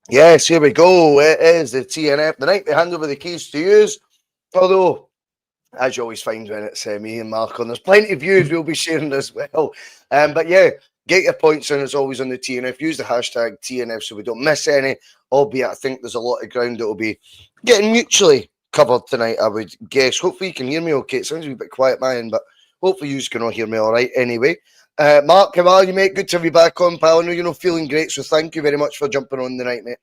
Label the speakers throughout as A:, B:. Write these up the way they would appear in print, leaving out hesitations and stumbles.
A: Yes, here we go. It is the TNF. The night they hand over the keys to use. Although, as you always find when it's me and Mark on, there's plenty of views we'll be sharing as well. But yeah, get your points in as always on the TNF. Use the hashtag TNF so we don't miss any. Albeit, I think there's a lot of ground that will be getting mutually covered tonight, I would guess. Hopefully, you can hear me okay. It sounds a bit quiet, man, but hopefully, you can all hear me all right anyway. Mark, how are you, mate? Good to have you back on, pal. I know you're not feeling great, so thank you very much for jumping on the night, mate.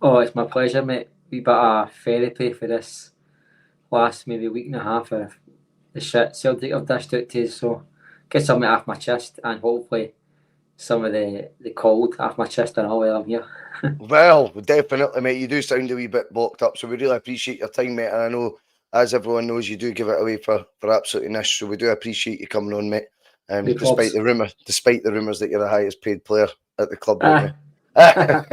B: Oh, it's my pleasure, mate. We bit of therapy for this last maybe week and a half of the shit Celtic have dished out to us, so get something off my chest and hopefully some of the cold off my chest and all while I'm here.
A: Well, definitely, mate. You do sound a wee bit blocked up, so we really appreciate your time, mate. And I know, as everyone knows, you do give it away for absolutely niche, so we do appreciate you coming on, mate. Despite the rumours that you're the highest paid player at the club right now.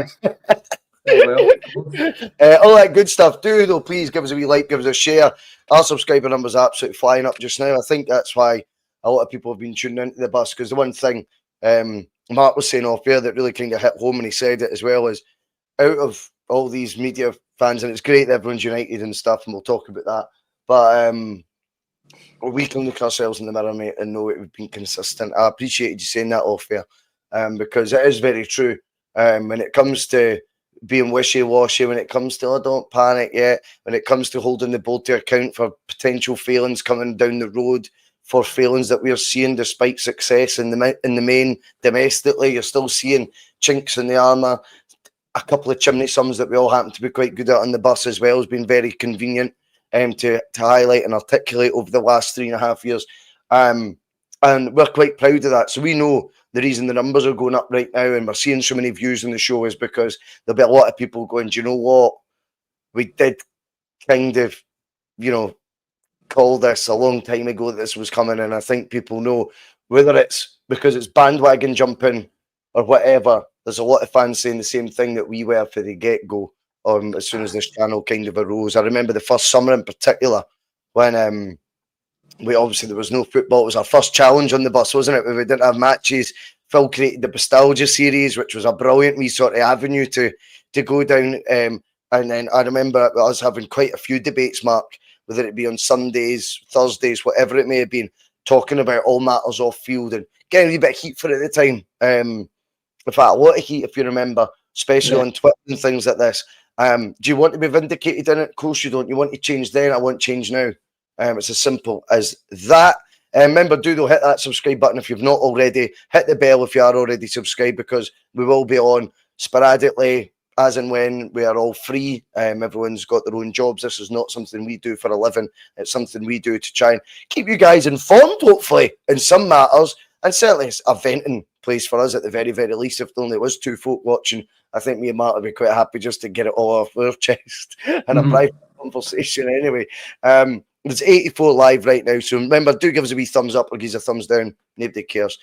A: All that good stuff. Do though, please give us a wee like, give us a share. Our subscriber numbers are absolutely flying up just now. I think that's why a lot of people have been tuning into the bus, because the one thing Mark was saying off air that really kind of hit home, and he said it as well, is out of all these media fans, and it's great that everyone's united and stuff, and we'll talk about that, but we can look ourselves in the mirror, mate, and know we've been consistent. I appreciated you saying that off air, because it is very true. When it comes to being wishy-washy, when it comes to, don't panic yet, when it comes to holding the board to account for potential failings coming down the road, for failings that we're seeing despite success in the main domestically, you're still seeing chinks in the armour. A couple of chimney sums that we all happen to be quite good at on the bus as well has been very convenient to highlight and articulate over the last 3.5 years. And we're quite proud of that. So we know the reason the numbers are going up right now and we're seeing so many views on the show is because there'll be a lot of people going, do you know what? We did kind of, call this a long time ago that this was coming. And I think people know, whether it's because it's bandwagon jumping or whatever, there's a lot of fans saying the same thing that we were for the get-go as soon as this channel kind of arose. I remember the first summer in particular when there was no football. It was our first challenge on the bus, wasn't it? We didn't have matches. Phil created the Bustalgia series, which was a brilliant wee sort of avenue to go down. And then I remember us having quite a few debates, Mark, whether it be on Sundays, Thursdays, whatever it may have been, talking about all matters off field and getting a wee bit of heat for it at the time. In fact, a lot of heat, if you remember, especially on Twitter and things like this. Do you want to be vindicated in it? Of course you don't. You want to change then, I want change now. It's as simple as that. Remember, hit that subscribe button if you've not already. Hit the bell if you are already subscribed, because we will be on sporadically as and when we are all free. Everyone's got their own jobs. This is not something we do for a living. It's something we do to try and keep you guys informed, hopefully, in some matters. And certainly it's a venting place for us at the very, very least. If there only was two folk watching, I think me and Mark would be quite happy just to get it all off our chest and a private conversation anyway. There's 84 live right now, so remember, do give us a wee thumbs up or give us a thumbs down. Nobody cares.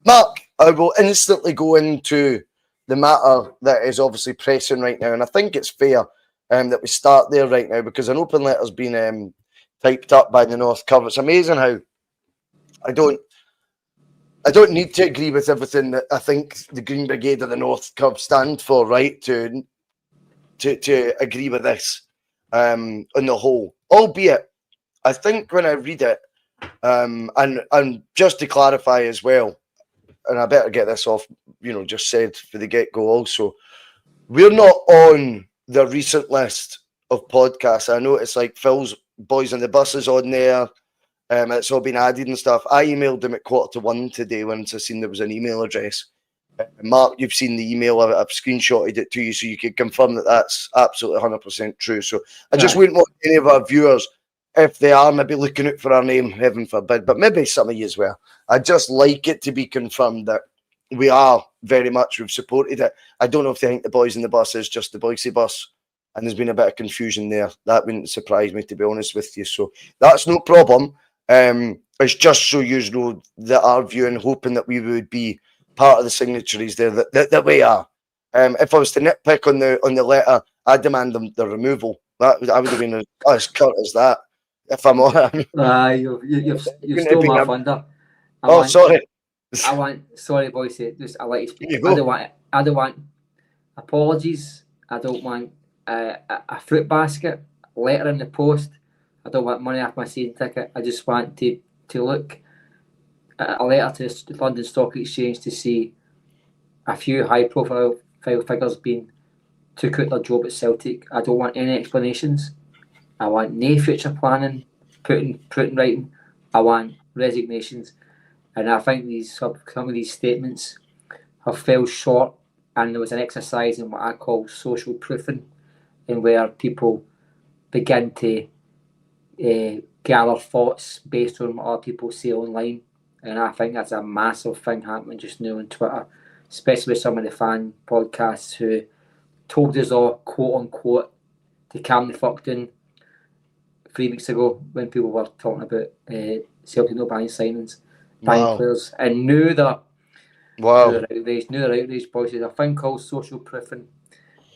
A: Mark, I will instantly go into the matter that is obviously pressing right now, and I think it's fair that we start there right now, because an open letter's been typed up by the North Curve. It's amazing how I don't need to agree with everything that I think the Green Brigade of the North Curve stand for, right, to agree with this on the whole. Albeit, I think when I read it, and just to clarify as well, and I better get this off, just said for the get-go also, we're not on the recent list of podcasts. I know it's like Phil's Boys on the Bus is on there. It's all been added and stuff. I emailed them at 1:15 today once I seen there was an email address. Mark, you've seen the email. I've screenshotted it to you so you can confirm that that's absolutely 100% true. So I just wouldn't want any of our viewers, if they are maybe looking out for our name, heaven forbid, but maybe some of you as well. I'd just like it to be confirmed that we are very much, we've supported it. I don't know if they think the Boys in the Bus is just the Bhoycie Bus, and there's been a bit of confusion there. That wouldn't surprise me, to be honest with you. So that's no problem. It's just so you know that our viewing, hoping that we would be part of the signatories there, that we are. If I was to nitpick on the letter, I demand the removal. I would have been as curt as that. If I'm honest,
B: you've stole my thunder.
A: Sorry.
B: Sorry, Bhoycie. I don't want apologies. I don't want a fruit basket, letter in the post. I don't want money off my season ticket. I just want to look at a letter to the London Stock Exchange to see a few high-profile figures being took out their job at Celtic. I don't want any explanations. I want no future planning put in writing. I want resignations. And I think some of these statements have fell short, and there was an exercise in what I call social proofing, in where people begin to gather thoughts based on what other people say online. And I think that's a massive thing happening just now on Twitter, especially with some of the fan podcasts who told us all, quote unquote, to calm the fuck down 3 weeks ago when people were talking about Celtic not buying signings, buying players, and knew they're outraged, boys. There's a thing called social proofing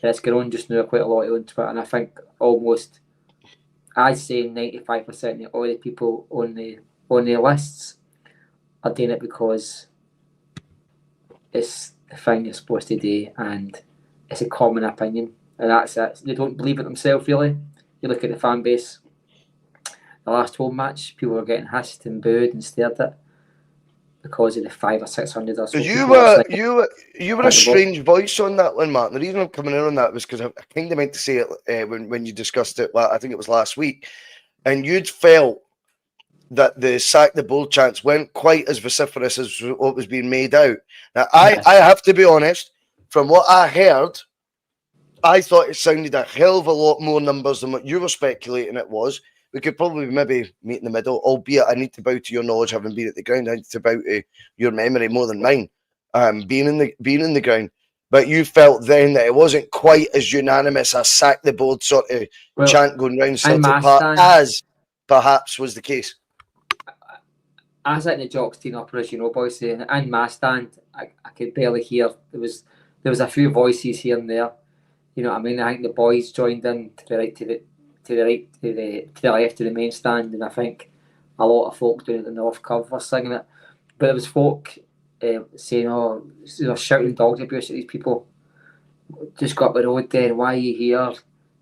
B: that's going on just now quite a lot on Twitter, and I think almost, I'd say 95% of all the people on the lists are doing it because it's the thing you're supposed to do, and it's a common opinion, and that's it. They don't believe it themselves, really. You look at the fan base. The last home match, people were getting hissed and booed and stared at because of the 500 or 600 or so.
A: You were a strange voice on that one, Mark. The reason I'm coming in on that was because I kind of meant to say it when you discussed it. I think it was last week, and you'd felt that the sack the bull chants weren't quite as vociferous as what was being made out. Now, I have to be honest. From what I heard, I thought it sounded a hell of a lot more numbers than what you were speculating it was. We could probably maybe meet in the middle, albeit I need to bow to your knowledge, having been at the ground. I need to bow to your memory more than mine, being in the ground. But you felt then that it wasn't quite as unanimous a sack the board sort of chant going round Celtic Park as perhaps was the case.
B: I sat in the jocks team up, as you know, Bhoycie, and my stand, I could barely hear. There was a few voices here and there. You know what I mean? I think the boys joined in to the right, to the left of the main stand, and I think a lot of folk down at the North Curve were singing it. But there was folk saying, "Oh, they're shouting dog abuse at these people. Just got up the road there. Why are you here?"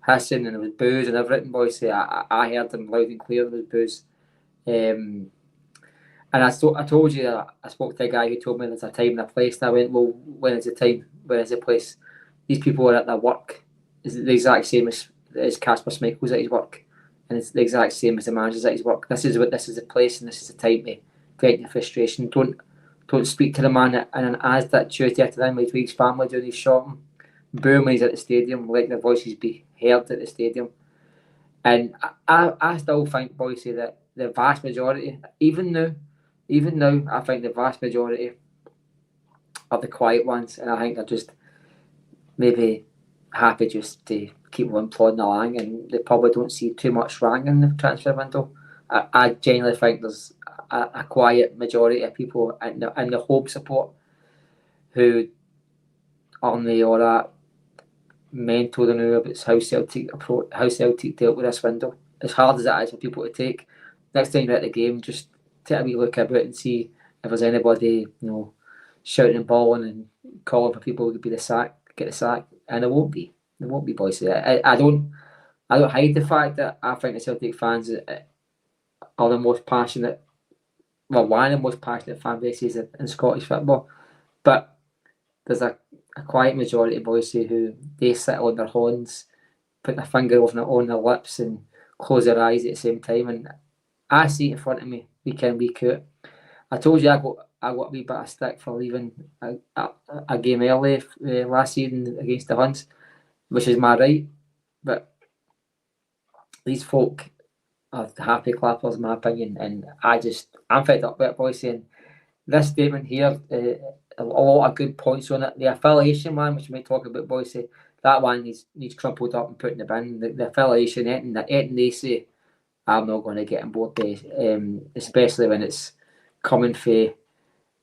B: Hissing, and there was boos and everything. Bhoycie, I heard them loud and clear. There was boos. And I told you that I spoke to a guy who told me there's a time and a place, and I went, well, when is the time? When is the place? These people are at their work. It's the exact same as Casper Schmeichel's at his work, and it's the exact same as the manager's at his work. This is the place, and this is the time to vent your frustration. Don't speak to the man in an Asda Tuesday afternoon with his family doing his shopping. Boom when he's at the stadium, letting their voices be heard at the stadium. And I still think, Bhoycie, that the vast majority, even now, I think the vast majority are the quiet ones, and I think they're just maybe happy just to keep on plodding along, and they probably don't see too much wrong in the transfer window. I genuinely think there's a quiet majority of people in the home support who are all that mental to know about how Celtic dealt with this window. As hard as it is for people to take, next time you're at the game, just take a wee look about and see if there's anybody, shouting and bawling and calling for people to be get the sack, and there won't be. There won't be, Bhoycie. I don't hide the fact that I think the Celtic fans are the most passionate, well, one of the most passionate fan bases in Scottish football, but there's a quiet majority of Bhoycie who they sit on their horns, put their finger on their lips and close their eyes at the same time. And I see it in front of me week in, week out. I told you I got a wee bit of stick for leaving a game early last season against the Huns, which is my right. But these folk are the happy clappers, in my opinion, and I'm fed up with it, boys. Saying this statement here, a lot of good points on it. The affiliation one, which we might talk about, Bhoycie, that one needs crumpled up and put in the bin. The affiliation, anything they say, I'm not going to get on board with, especially when it's coming for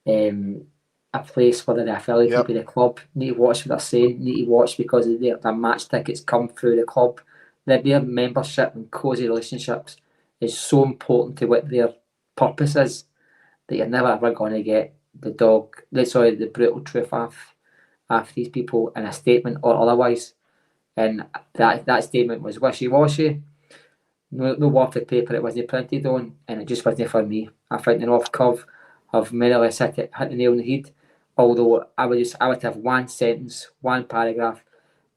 B: a place where they're affiliated with the club. Need to watch what they're saying. Need to watch because their match tickets come through the club. Their membership and cosy relationships is so important to what their purpose is that you're never ever going to get the brutal truth off these people in a statement or otherwise. And that statement was wishy-washy. No worth the paper it wasn't printed on, and it just wasn't for me. I think the North Curve have more or less hit the nail on the head. Although I would have one sentence, one paragraph.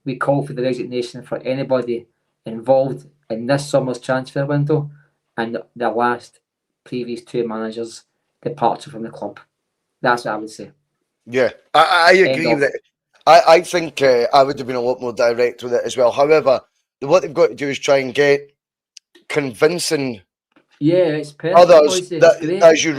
B: We call for the resignation for anybody involved in this summer's transfer window and the last previous two managers' departure from the club. That's what I would say.
A: Yeah, I agree with it. I think I would have been a lot more direct with it as well. However, what they've got to do is try and get convincing
B: it's perfect,
A: others that, as you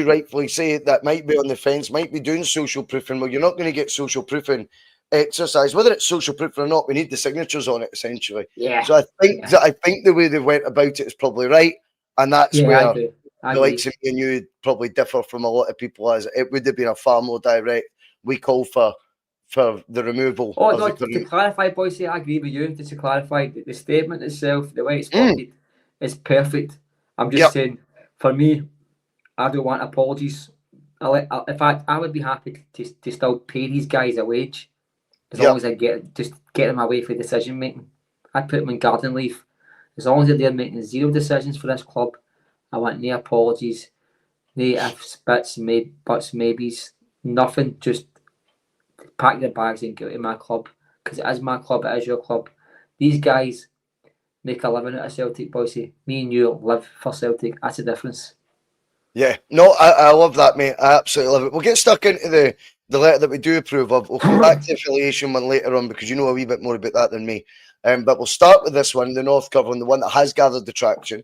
A: rightfully say, that might be on the fence, might be doing social proofing. Well, you're not going to get social proofing exercise, whether it's social proofing or not. We need the signatures on it, essentially.
B: Yeah.
A: So I think the way they went about it is probably right, and that's where the likes of me and you probably differ from a lot of people. As it would have been a far more direct. We call for the removal.
B: Oh no! To clarify, Bhoycie, I agree with you. Just to clarify, the statement itself, the way it's worded, is perfect. I'm just saying, for me, I don't want apologies. In fact, I would be happy to still pay these guys a wage as long as I get them away for decision making. I'd put them in garden leave. As long as they're making zero decisions for this club, I want no apologies, no ifs, buts, maybes, nothing. Just pack their bags and go to my club, because it is my club, it is your club. These guys make a living out of Celtic, Bhoycie. Me and you live for Celtic. That's the difference.
A: Yeah, no, I love that, mate. I absolutely love it. We'll get stuck into the letter that we do approve of. We'll come back to the affiliation one later on because you know a wee bit more about that than me. But we'll start with this one, the North Curve, the one that has gathered the traction.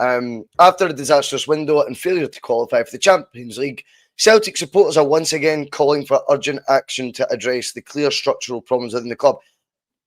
A: After a disastrous window and failure to qualify for the Champions League, Celtic supporters are once again calling for urgent action to address the clear structural problems within the club.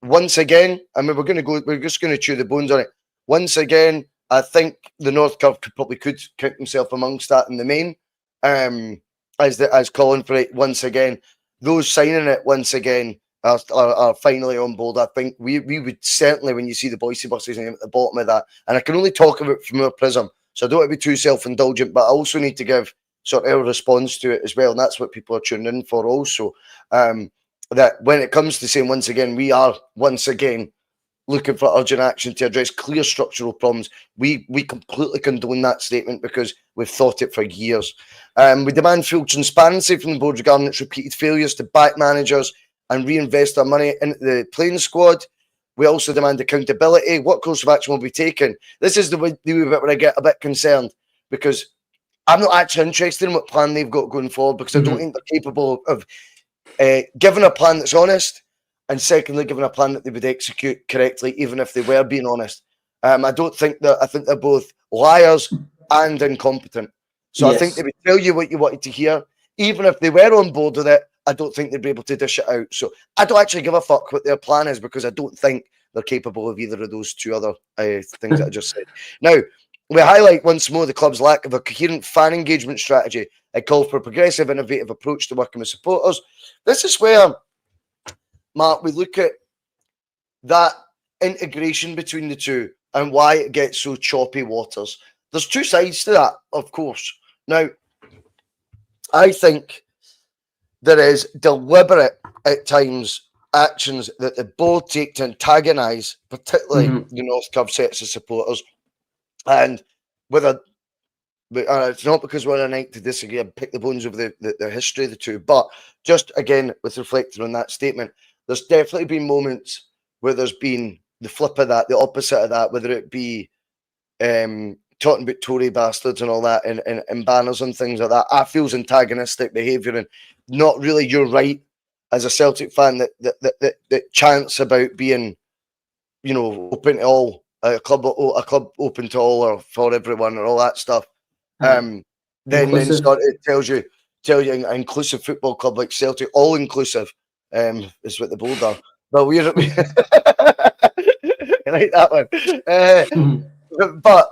A: Once again, I mean, we're just going to chew the bones on it. Once again, I think the North Curve could count himself amongst that in the main, as calling for it once again. Those signing it once again are finally on board. I think we would certainly, when you see the Bhoycie Bus's name at the bottom of that, and I can only talk about it from our prism, so I don't want to be too self-indulgent, but I also need to give sort of our response to it as well, and that's what people are tuning in for also. That when it comes to saying once again, we are once again looking for urgent action to address clear structural problems. We completely condone that statement because we've thought it for years. We demand full transparency from the board regarding its repeated failures to back managers and reinvest our money into the playing squad. We also demand accountability. What course of action will be taken? This is the bit where I get a bit concerned because I'm not actually interested in what plan they've got going forward because I don't think they're capable of giving a plan that's honest, and secondly, giving a plan that they would execute correctly, even if they were being honest. I think they're both liars and incompetent. So I think they would tell you what you wanted to hear. Even if they were on board with it, I don't think they'd be able to dish it out. So I don't actually give a fuck what their plan is because I don't think they're capable of either of those two other things that I just said. Now, we highlight once more the club's lack of a coherent fan engagement strategy. I call for a progressive, innovative approach to working with supporters. This is where, Mark, we look at that integration between the two and why it gets so choppy waters. There's two sides to that, of course. Now, I think there is deliberate, at times, actions that the board take to antagonise, particularly the North Curve sets of supporters. And whether it's not because we're a night to disagree and pick the bones of the history of the two, but just again with reflecting on that statement, there's definitely been moments where there's been the flip of that, the opposite of that, whether it be talking about Tory bastards and all that, and banners and things like that, I feels antagonistic behaviour, and not really your right as a Celtic fan that chants about being, you know, open to all, a club open to all or for everyone and all that stuff. Then sort of tells you an inclusive football club like Celtic, all inclusive, is what the bold are. But we're I like that one. But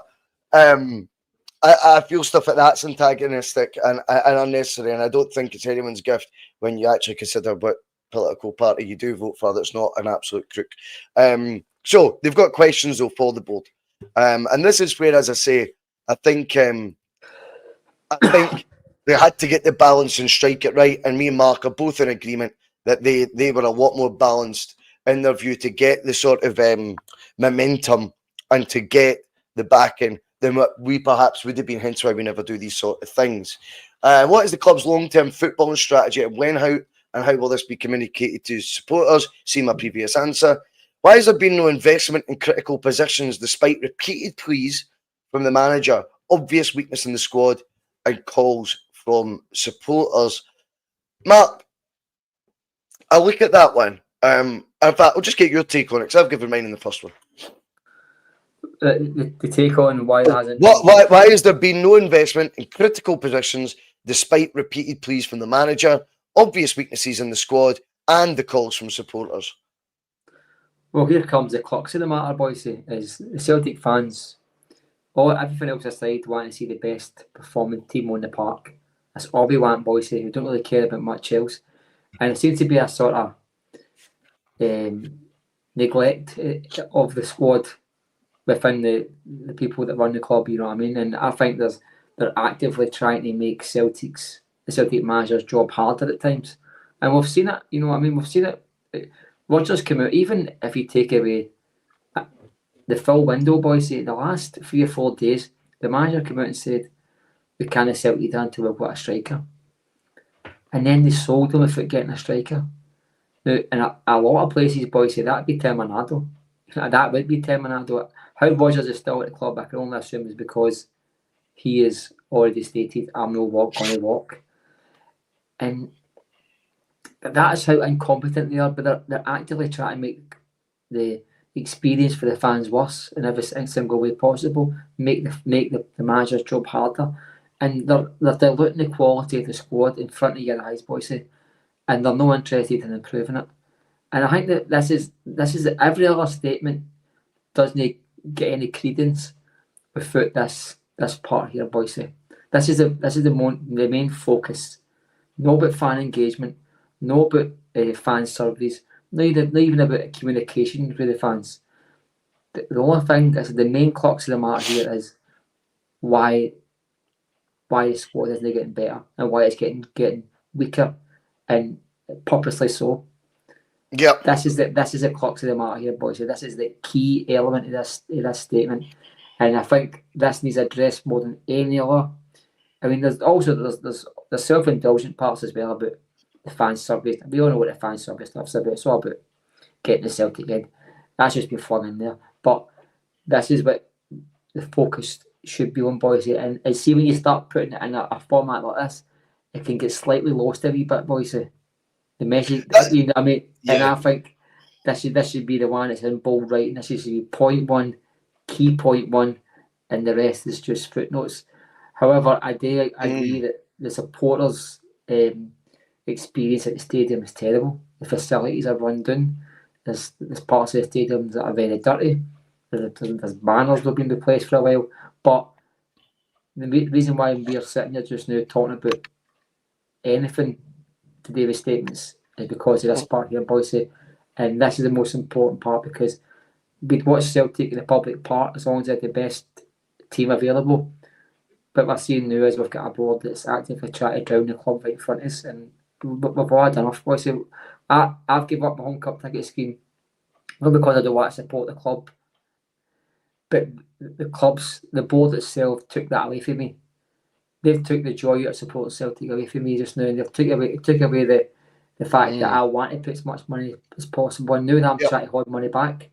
A: I feel stuff like that's antagonistic and unnecessary, and I don't think it's anyone's gift when you actually consider what political party you do vote for that's not an absolute crook. So they've got questions though for the board, and this is where, as I say, I think they had to get the balance and strike it right, and me and Mark are both in agreement that they were a lot more balanced in their view to get the sort of momentum and to get the backing than what we perhaps would have been, hence why we never do these sort of things. What is the club's long-term footballing strategy, and how will this be communicated to supporters? See my previous answer. Why has there been no investment in critical positions despite repeated pleas from the manager, obvious weakness in the squad, and calls from supporters? Mark, I'll look at that one. In fact, I'll just get your take on it, because I've given mine in the first one.
B: The take on why there hasn't
A: why has there been no investment in critical positions despite repeated pleas from the manager, obvious weaknesses in the squad, and the calls from supporters?
B: Well, here comes the crux of the matter, Bhoycie, is the Celtic fans, everything else aside, want to see the best performing team on the park. That's all we want, Bhoycie. We don't really care about much else. And it seems to be a sort of neglect of the squad within the people that run the club, you know what I mean? And I think they're actively trying to make the Celtic manager's job harder at times. And we've seen it, you know what I mean? We've seen it. Rodgers come out, even if you take away the full window, Bhoycie, the last 3 or 4 days, the manager came out and said, we can't sell it until we've got a striker. And then they sold him without getting a striker. Now, in a lot of places, Bhoycie, that'd be Terminado. That would be Terminado. How Rodgers is still at the club, I can only assume, is because he has already stated, I'm no going to walk. And that is how incompetent they are, but they're actively trying to make the experience for the fans worse in every single way possible, make the manager's job harder. And they're diluting the quality of the squad in front of your eyes, Bhoycie, and they're not interested in improving it. And I think that this is every other statement doesn't get any credence without this part here, Bhoycie. This is the main focus. Not about fan engagement, not about fan surveys, not even about communication with the fans. The only thing is the main crux of the matter here is why the squad isn't getting better and why it's getting weaker, and purposely so.
A: Yeah,
B: this is the crux of the matter here, Bhoycie. This is the key element of this statement, and I think this needs addressed more than any other. I mean, there's self-indulgent parts as well about the fan survey. We all know what the fan survey stuff's about. It's all about getting the Celtic in. That's just been flung in there. But this is what the focus should be on, Bhoycie. And see, when you start putting it in a format like this, it can get slightly lost a wee bit, Bhoycie. The message, you know what I mean? Yeah. And I think this should be the one that's in bold writing. This should be point one, key point one, and the rest is just footnotes. However, I do agree that the supporters' experience at the stadium is terrible. The facilities are run down. There's parts of the stadium that are very dirty. There's banners that have been replaced for a while. But the reason why we're sitting here just now talking about anything to do with statements is because of this part here, Bhoycie. And this is the most important part, because we'd watch Celtic in the public part as long as they had the best team available. But we're seeing now is we've got a board that's actively trying to drown the club right in front of us, and we've all had enough, Bhoycie. I've given up my home cup ticket scheme, not because I don't want to support the club, but the board itself took that away from me. They've took the joy out of supporting Celtic away from me just now, and they've took away the fact that I want to put as much money as possible. And now that I'm trying to hold money back,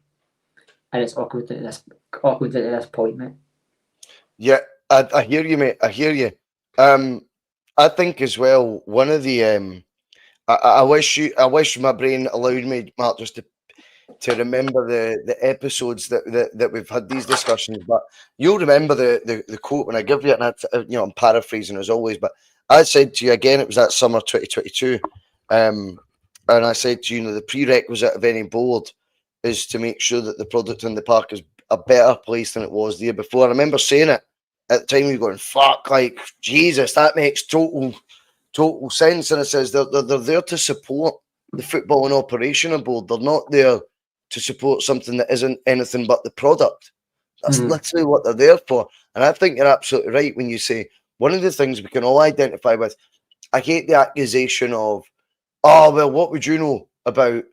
B: and it's awkward at this point, mate.
A: Yeah, I hear you, mate. I hear you. I think as well, one of the I wish my brain allowed me, Mark, just to remember the episodes that we've had these discussions. But you'll remember the quote when I give you it, and I'm paraphrasing as always, but I said to you again, it was that summer 2022, and I said to you, the prerequisite of any board is to make sure that the product in the park is a better place than it was the year before. I remember saying it at the time. We were going, fuck, like Jesus, that makes total sense. And it says they're there to support the football and operation board. They're not there to support something that isn't anything but the product. That's literally what they're there for. And I think you're absolutely right when you say one of the things we can all identify with. I hate the accusation of, oh, well, what would you know about,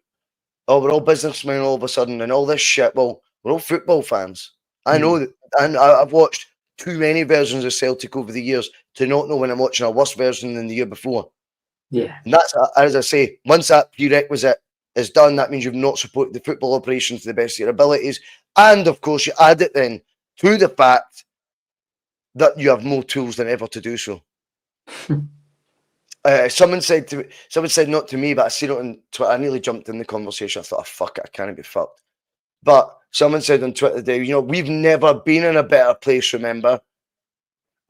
A: oh, we're all businessmen all of a sudden and all this shit. Well, we're all football fans. I know that, and I've watched too many versions of Celtic over the years to not know when I'm watching a worse version than the year before.
B: Yeah.
A: And that's, as I say, once that prerequisite is done, that means you've not supported the football operations to the best of your abilities. And of course, you add it then to the fact that you have more tools than ever to do so. Someone said not to me, but I seen it on Twitter. I nearly jumped in the conversation. I thought, oh, fuck it, I can't be fucked. But someone said on Twitter today, we've never been in a better place, remember?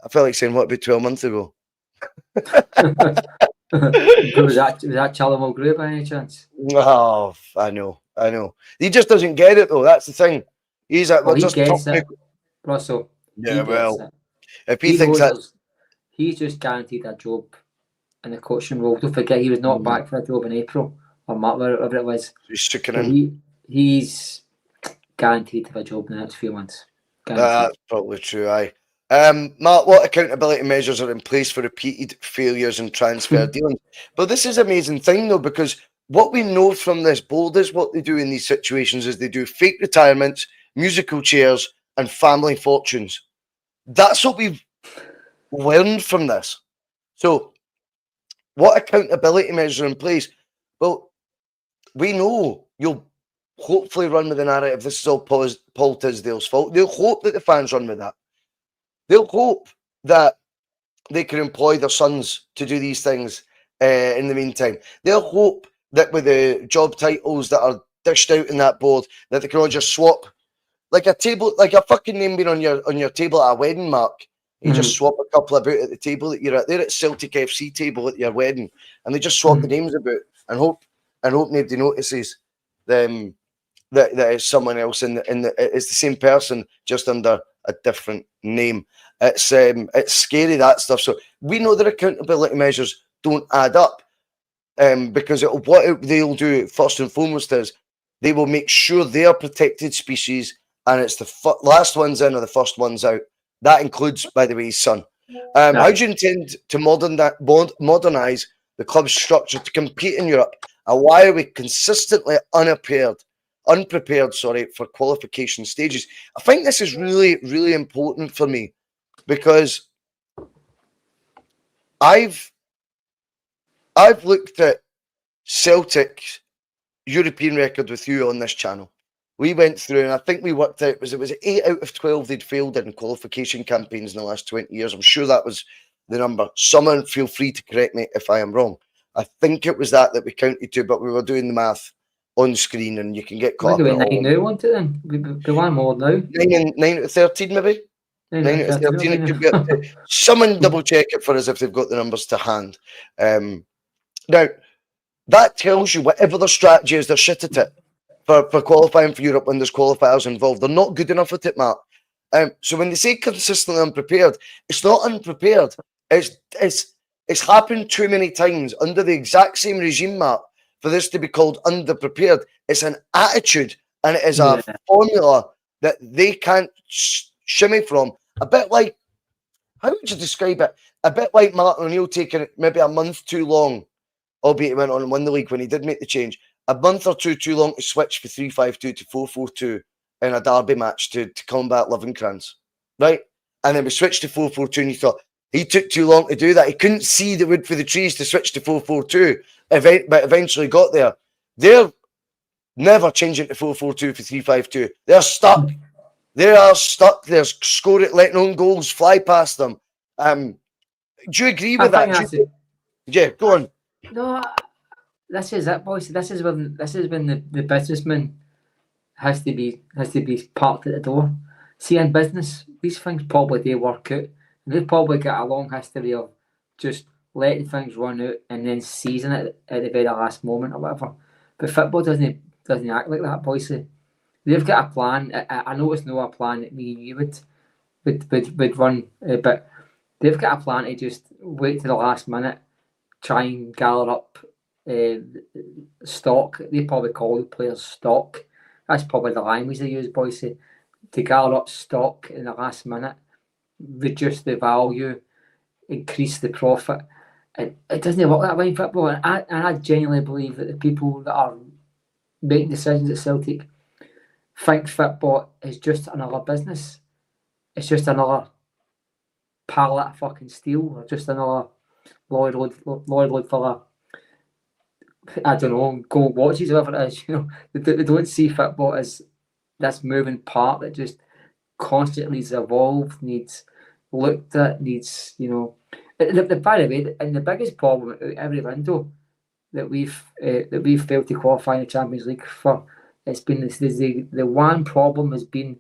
A: I felt like saying, what, about 12 months ago?
B: was that Charlie Mulgrew by any chance?
A: Oh, I know. He just doesn't get it, though. That's the thing. He's like,
B: he gets it, Russell.
A: Yeah, well, if
B: he
A: thinks that,
B: he's just guaranteed a job in the coaching role. Don't forget, he was not back for a job in April or March, whatever it was.
A: He's sticking in.
B: He's guaranteed to have a job in the next few months.
A: That's probably true, aye. Mark, what accountability measures are in place for repeated failures and transfer dealings? But this is an amazing thing, though, because what we know from this board is what they do in these situations is they do fake retirements, musical chairs, and family fortunes. That's what we've learned from this. So, what accountability measures are in place? Well, we know you'll hopefully run with the narrative this is all Paul Tisdale's fault. They'll hope that the fans run with that. They'll hope that they can employ their sons to do these things in the meantime. They'll hope that with the job titles that are dished out in that board, that they can all just swap like a table, like a fucking name being on your table at a wedding, Mark. You just swap a couple about at the table that you're at. They're at Celtic FC table at your wedding, and they just swap the names about and hope nobody notices them that it's someone else it's the same person just under a different name. It's scary, that stuff. So we know that accountability measures don't add up, because what they'll do first and foremost is they will make sure they are protected species, and it's the last ones in or the first ones out. That includes, by the way, his son. How do you intend to modernise the club's structure to compete in Europe? And why are we consistently unprepared for qualification stages? I think this is really, really important for me because I've looked at Celtic's European record with you on this channel. We went through, and I think we worked out it was 8 out of 12 they'd failed in qualification campaigns in the last 20 years. I'm sure that was the number. Someone feel free to correct me if I am wrong. I think it was that we counted to, but we were doing the math on screen, and you can get caught up.
B: 9 now, want it then? We want more now.
A: 9 out of 13, maybe? 9 out of 13. It could be up to, someone double check it for us if they've got the numbers to hand. Now, that tells you whatever their strategy is, they're shit at it. For qualifying for Europe when there's qualifiers involved. They're not good enough at it, Mark. So when they say consistently unprepared, it's not unprepared. It's happened too many times under the exact same regime, Mark, for this to be called underprepared. It's an attitude, and it is a formula that they can't shimmy from. A bit like, how would you describe it? A bit like Martin O'Neill taking it maybe a month too long, albeit he went on and won the league when he did make the change. A month or two too long to switch for 3-5-2 to 4-4-2 in a derby match to combat Lovenkrands, right? And then we switched to 4-4-2, and you thought he took too long to do that. He couldn't see the wood for the trees to switch to 4-4-2, but eventually got there. They're Never changing to 4-4-2 for 3-5-2. They're stuck. They are stuck. They're scoring, letting own goals fly past them. Do you agree with that? Yeah, go on.
B: No, this is it, boys. This is when the businessman has to be parked at the door. See, in business, these things probably do work out. They've probably got a long history of just letting things run out and then seizing it at the very last moment or whatever. But football doesn't act like that, boys. They've got a plan. I know it's not a plan that me and you would run, but they've got a plan to just wait to the last minute, try and gather up stock. They probably call the players stock. That's probably the language they use, Bhoycie, to gather up stock in the last minute, reduce the value, increase the profit. It doesn't work that way in football. And I genuinely believe that the people that are making decisions at Celtic think football is just another business. It's just another pallet of fucking steel, or just another lorry load full of, I don't know, gold watches, whatever it is. They don't see football as this moving part that just constantly needs evolved, needs looked at, needs, by the way, and the biggest problem at every window that we've failed to qualify in the Champions League for, it's been the one problem has been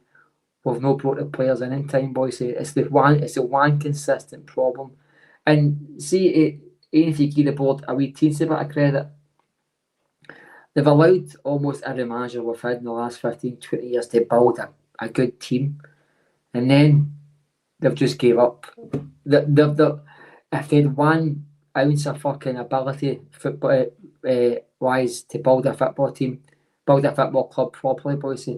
B: we've not brought the players in time, boys. It's the one consistent problem. And see, even if you give the board a wee teensy bit of credit, they've allowed almost every manager we've had in the last 15, 20 years to build a good team. And then they've just gave up. If they had 1 ounce of fucking ability, football wise, to build a football team, build a football club properly, boys,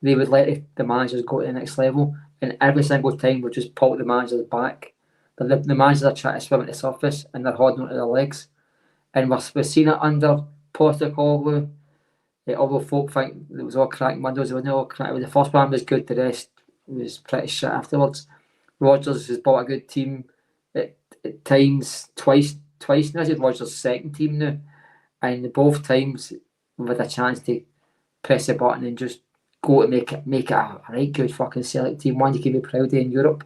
B: they would let the managers go to the next level. And every single time we'll just pull the managers back. The managers are trying to swim at the surface and they're holding onto their legs. And we've seen it under Postecoglou. Although folk think it was all cracking windows, it wasn't all cracking. The first one was good, the rest was pretty shit afterwards. Rodgers has bought a good team at times, twice now. This is Rodgers' second team now. And both times we've had a chance to press a button and just go to make it a right good fucking Celtic team, one you can be proud of in Europe.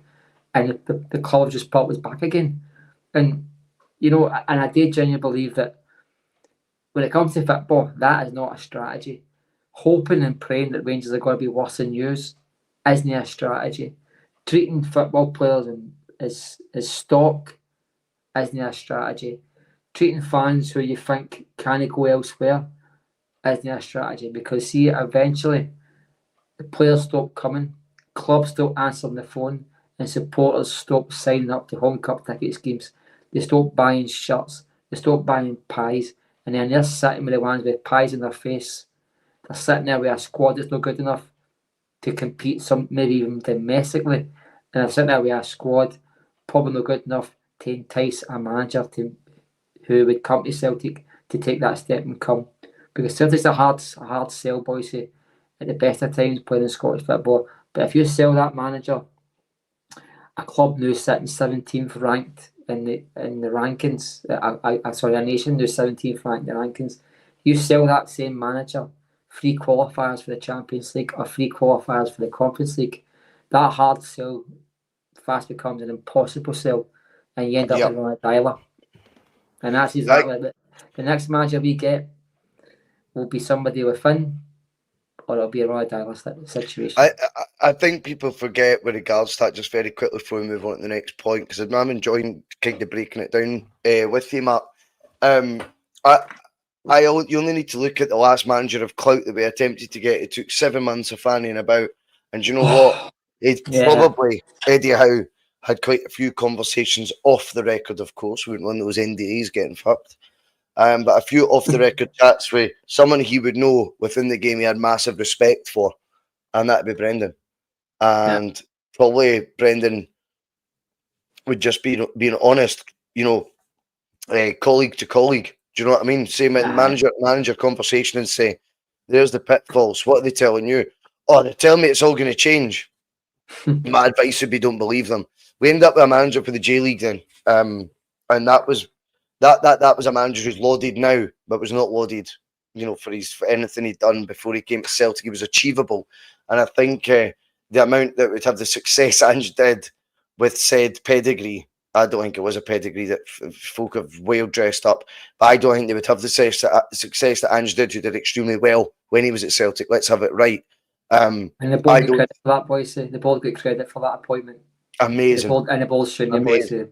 B: And the club just put us back again. And and I do genuinely believe that when it comes to football, that is not a strategy. Hoping and praying that Rangers are going to be worse than yours isn't a strategy. Treating football players as stock isn't a strategy. Treating fans who you think can't go elsewhere isn't a strategy. Because see, eventually the players stop coming, clubs stop answering the phone, and supporters stop signing up to home cup ticket schemes. They stop buying shirts, they stop buying pies, and then they're sitting with the ones with pies in their face. They're sitting there with a squad that's not good enough to compete, maybe even domestically, and they're sitting there with a squad probably not good enough to entice a manager who would come to Celtic to take that step and come. Because Celtic's a hard sell, boys, at the best of times playing in Scottish football. But if you sell that manager, a club now sitting 17th ranked in the rankings, a nation now 17th ranked in the rankings, you sell that same manager 3 qualifiers for the Champions League or 3 qualifiers for the Conference League, that hard sell fast becomes an impossible sell, and you end up with a dialer. And that's exactly it. The next manager we get will be somebody within, or it'll be a Roy Dialer situation.
A: I think people forget with regards to that, just very quickly before we move on to the next point, because I'm enjoying kind of breaking it down with you, Mark. You only need to look at the last manager of clout that we attempted to get. It took 7 months of fanning about, and you know what? Probably Eddie Howe had quite a few conversations off the record, of course. We wouldn't want those NDAs getting fucked. But a few off the record chats with someone he would know within the game he had massive respect for, and that'd be Brendan. And probably Brendan would just be being honest, colleague to colleague. Do you know what I mean? Say manager conversation and say, there's the pitfalls. What are they telling you? Oh, they're telling me it's all going to change. My advice would be don't believe them. We ended up with a manager for the J League then, and that was a manager who's lauded now, but was not lauded for anything he'd done before he came to Celtic. He was achievable, and I think the amount that would have the success Ange did with said pedigree, I don't think it was a pedigree that folk have well dressed up, but I don't think they would have the success that Ange did, who did extremely well when he was at Celtic. Let's have it right.
B: And the board get credit for that, Bhoycie. The board get credit for that appointment.
A: Amazing.
B: The board shouldn't, Bhoycie.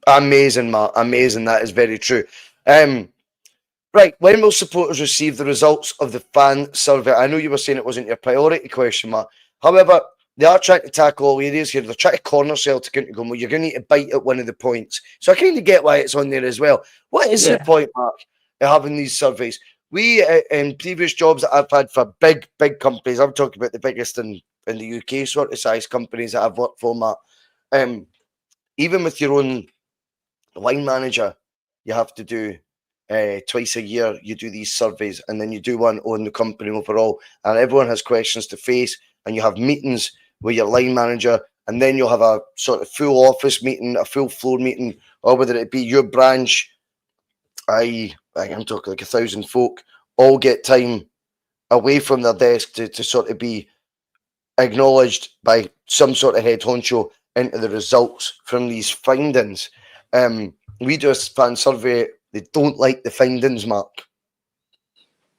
A: Amazing, Mark. Amazing. That is very true. Right. When will supporters receive the results of the fan survey? I know you were saying it wasn't your priority question, Mark. However, they are trying to tackle all areas here. They're trying to corner Celtic into going, well, you're going to need to bite at one of the points. So I kind of get why it's on there as well. What is the point, Mark, of having these surveys? We, in previous jobs that I've had for big companies, I'm talking about the biggest in the UK sort of size companies that I've worked for, Mark. Even with your own line manager, you have to do twice a year. You do these surveys, and then you do one on the company overall, and everyone has questions to face, and you have meetings with your line manager, and then you'll have a sort of full office meeting, a full floor meeting, or whether it be your branch. I'm talking like 1,000 folk all get time away from their desk to sort of be acknowledged by some sort of head honcho into the results from these findings. We do a fan survey. They don't like the findings, Mark.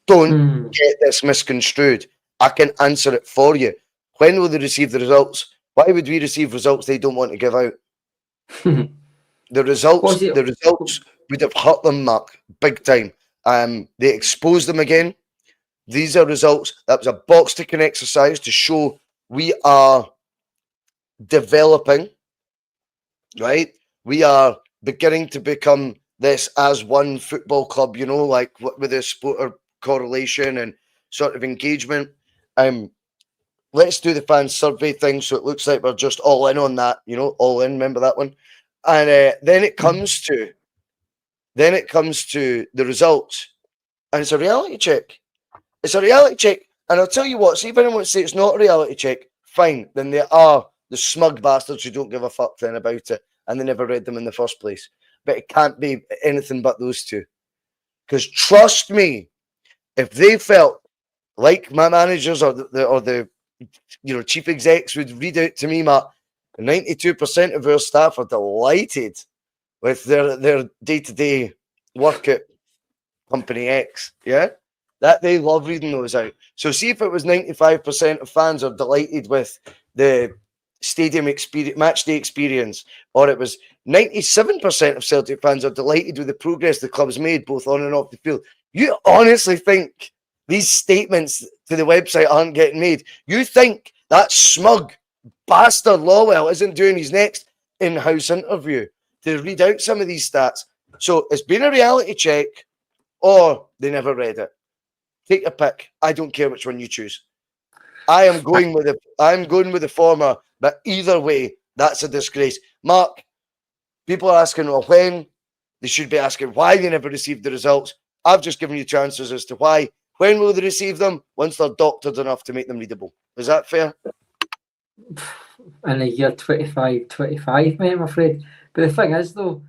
A: Don't get this misconstrued. I can answer it for you. When will they receive the results? Why would we receive results they don't want to give out? The results would have hurt them, Mark, big time. They exposed them again. These are results. That was a box ticking exercise to show we are developing, right? We are beginning to become this as one football club, like with the supporter correlation and sort of engagement. Let's do the fan survey thing so it looks like we're just all in on that, all in. Remember that one? And then it comes to the results, and it's a reality check. It's a reality check, and I'll tell you what. See if anyone wants to say it's not a reality check, fine. Then they are the smug bastards who don't give a fuck then about it, and they never read them in the first place. But it can't be anything but those two, because trust me, if they felt like my managers or the chief execs would read out to me, Matt, 92% of our staff are delighted with their day-to-day work at Company X, that they love reading those out. So see if it was 95% of fans are delighted with the stadium experience, match day experience, or it was 97% of Celtic fans are delighted with the progress the club's made both on and off the field. You honestly think these statements to the website aren't getting made? You think that smug bastard Lawwell isn't doing his next in-house interview to read out some of these stats? So it's been a reality check, or they never read it. Take your pick. I don't care which one you choose. I'm going with the former, but either way, that's a disgrace. Mark, people are asking, well, when? They should be asking why they never received the results. I've just given you two answers as to why. When will they receive them? Once they're doctored enough to make them readable. Is that fair?
B: In the year 25, mate, I'm afraid. But the thing is, though,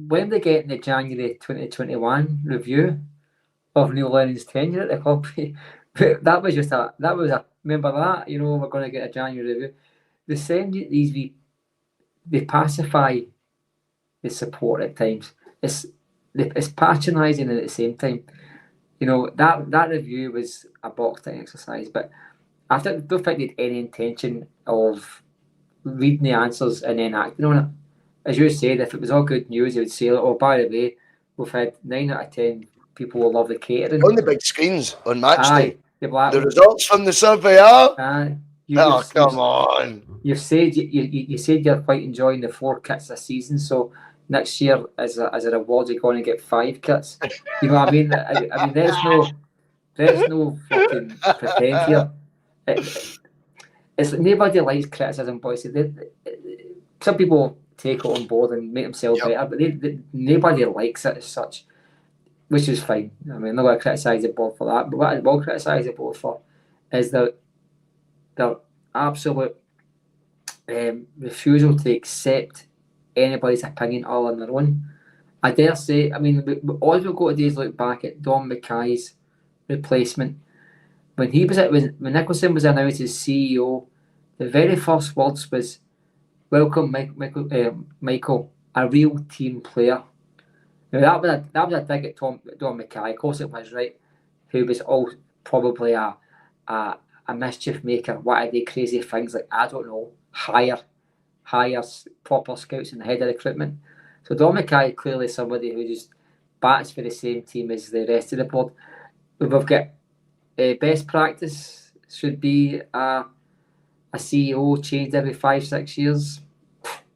B: when they get in the January 2021 review of Neil Lennon's tenure at the club, that was a remember that, we're going to get a January review. They send you these, they pacify the support at times. It's patronising at the same time. That review was a box ticking exercise, but I don't think they had any intention of reading the answers and then acting on it. As you said, if it was all good news, you would say, oh, by the way, we've had 9 out of 10 people will love the catering.
A: On the big screens on match day.
B: The
A: results from the survey are.
B: Come
A: on.
B: You said you're quite enjoying the 4 kits this season, so next year as a reward you're going to get 5 kits. You know what I mean? I mean there's no fucking pretend here. It's nobody likes criticism, Bhoycie. Some people take it on board and make themselves better, but nobody likes it as such, which is fine. I mean, I'm not going to criticise the board for that, but what I will criticise the board for is their absolute refusal to accept anybody's opinion all on their own. I dare say, I mean, all we've got to do is look back at Don Mackay's replacement. When Nicholson was announced as CEO, the very first words was, "Welcome, Michael, a real team player." Now that was a dig at Don Mackay. Of course it was, right? Who was all probably a mischief maker. What are they crazy things like? I don't know. Hire proper scouts in the head of recruitment. So Don Mackay clearly somebody who just bats for the same team as the rest of the board. We've got best practice should be a CEO changed every 5-6 years.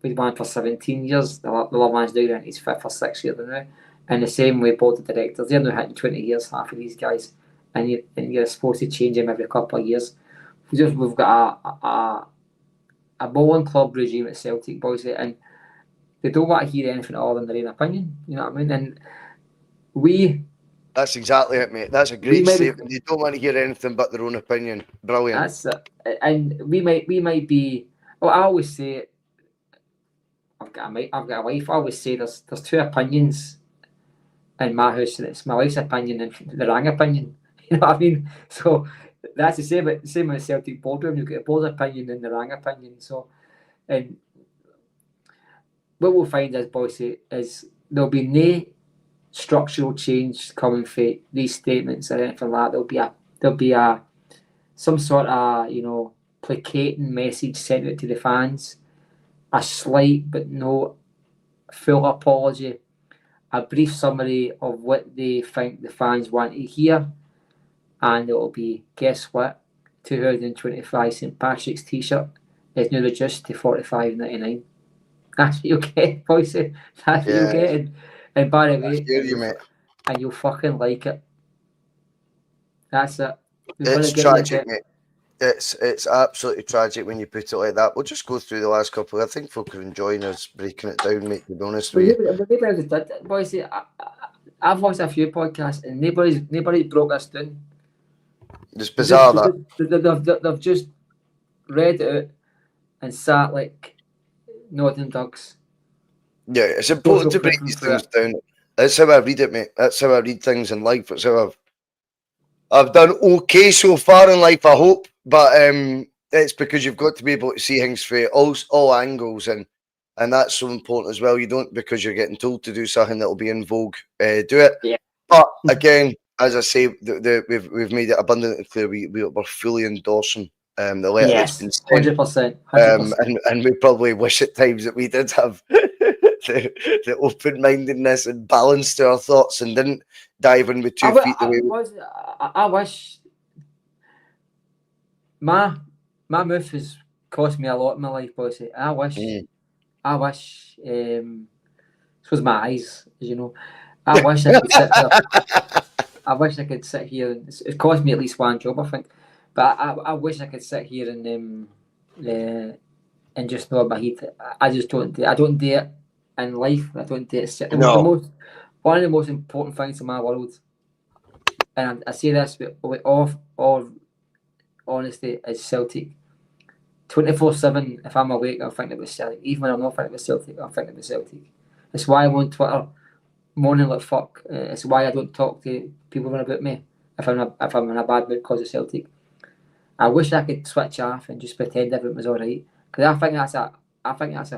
B: We've won for 17 years. The other man's doing it in his 5th or 6th year now. And the same way board of directors. They're now hitting 20 years, half of these guys. And you're supposed to change them every couple of years. We've got a bowling club regime at Celtic, boys, and they don't want to hear anything other than their own opinion. You know what I mean? And
A: that's exactly it, mate. That's a great statement. You don't want to hear anything but their own opinion. Brilliant.
B: That's it. And we might be. Well, I always say, I've got a wife. I always say there's 2 opinions in my house, and it's my wife's opinion and the wrong opinion. You know what I mean? So that's the same with the Celtic boardroom. You've got the board opinion and the wrong opinion. So, and what we'll find is, Bhoycie, is there'll be no structural change coming for these statements or anything like that. There'll be some sort of placating message sent out to the fans, a slight but no full apology, a brief summary of what they think the fans want to hear, and it'll be, guess what, 2025 St Patrick's t-shirt is now reduced to $45.99. That's what you'll get, Bhoycie. That's what you'll get. And by the way, and you'll fucking like it. That's it.
A: It's tragic, mate. It's absolutely tragic when you put it like that. We'll just go through the last couple. I think folk are enjoying us breaking it down, mate, to be honest with you.
B: Bhoycie, I've watched a few podcasts and nobody broke us down.
A: It's bizarre that.
B: They've just read it out and sat like nodding ducks.
A: Yeah, it's important to break these things down. That's how I read it, mate. That's how I read things in life. It's how I've done okay so far in life, I hope. But it's because you've got to be able to see things through all angles, and that's so important as well. You don't, because you're getting told to do something that'll be in vogue, do it.
B: Yeah.
A: But again, as I say, we've made it abundantly clear we're fully endorsing the letter that's been sent.
B: 100%.
A: And we probably wish at times that we did have the open-mindedness and balance to our thoughts and didn't dive in with 2 feet the way
B: I wish my move has cost me a lot in my life, Bhoycie. I wish this was my eyes, as you know. I wish I could sit there. I wish I could sit here, and it cost me at least one job, I think. But I wish I could sit here and just nod my head. I just don't do it. I don't do it in life. I don't do it.
A: No.
B: One of the most important things in my world, and I say this with all honesty, is Celtic. 24/7, if I'm awake, I'm thinking about Celtic. Even when I'm not thinking about Celtic, I'm thinking about Celtic. It's why I'm on Twitter moaning like fuck. It's why I don't talk to people about me if I'm in a bad mood because of Celtic. I wish I could switch off and just pretend everything was all right, because I think that's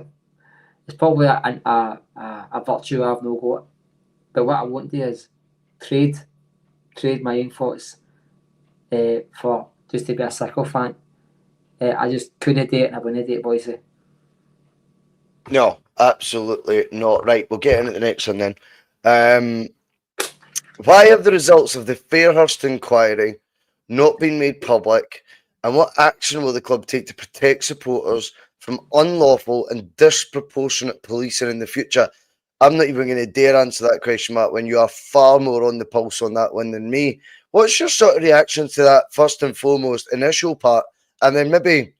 B: it's probably a virtue I've no got. But what I won't do is trade my own thoughts for just to be a Circle fan. I just couldn't do it, and I wouldn't do it, Bhoycie.
A: No, absolutely not. Right, we'll get into the next one then. Why have the results of the Fairhurst inquiry not been made public, and what action will the club take to protect supporters from unlawful and disproportionate policing in the future? I'm not even going to dare answer that question, Mark, when you are far more on the pulse on that one than me. What's your sort of reaction to that, first and foremost, initial part, and then maybe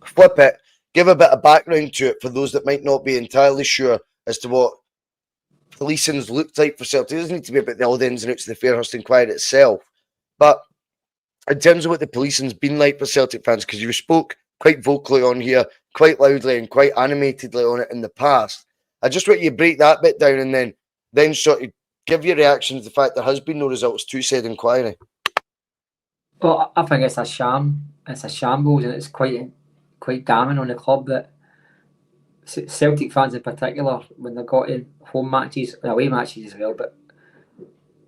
A: flip it, give a bit of background to it for those that might not be entirely sure as to what policing's looked like for Celtic. It doesn't need to be about the old ins and outs of the Fairhurst inquiry itself, but in terms of what the policing's been like for Celtic fans, because you spoke quite vocally on here, quite loudly and quite animatedly on it in the past, I just want you to break that bit down and then sort of give your reaction to the fact there has been no results to said inquiry.
B: Well, I think it's a sham. It's a shambles, and it's quite damning on the club that Celtic fans in particular, when they got in home matches and away matches as well, but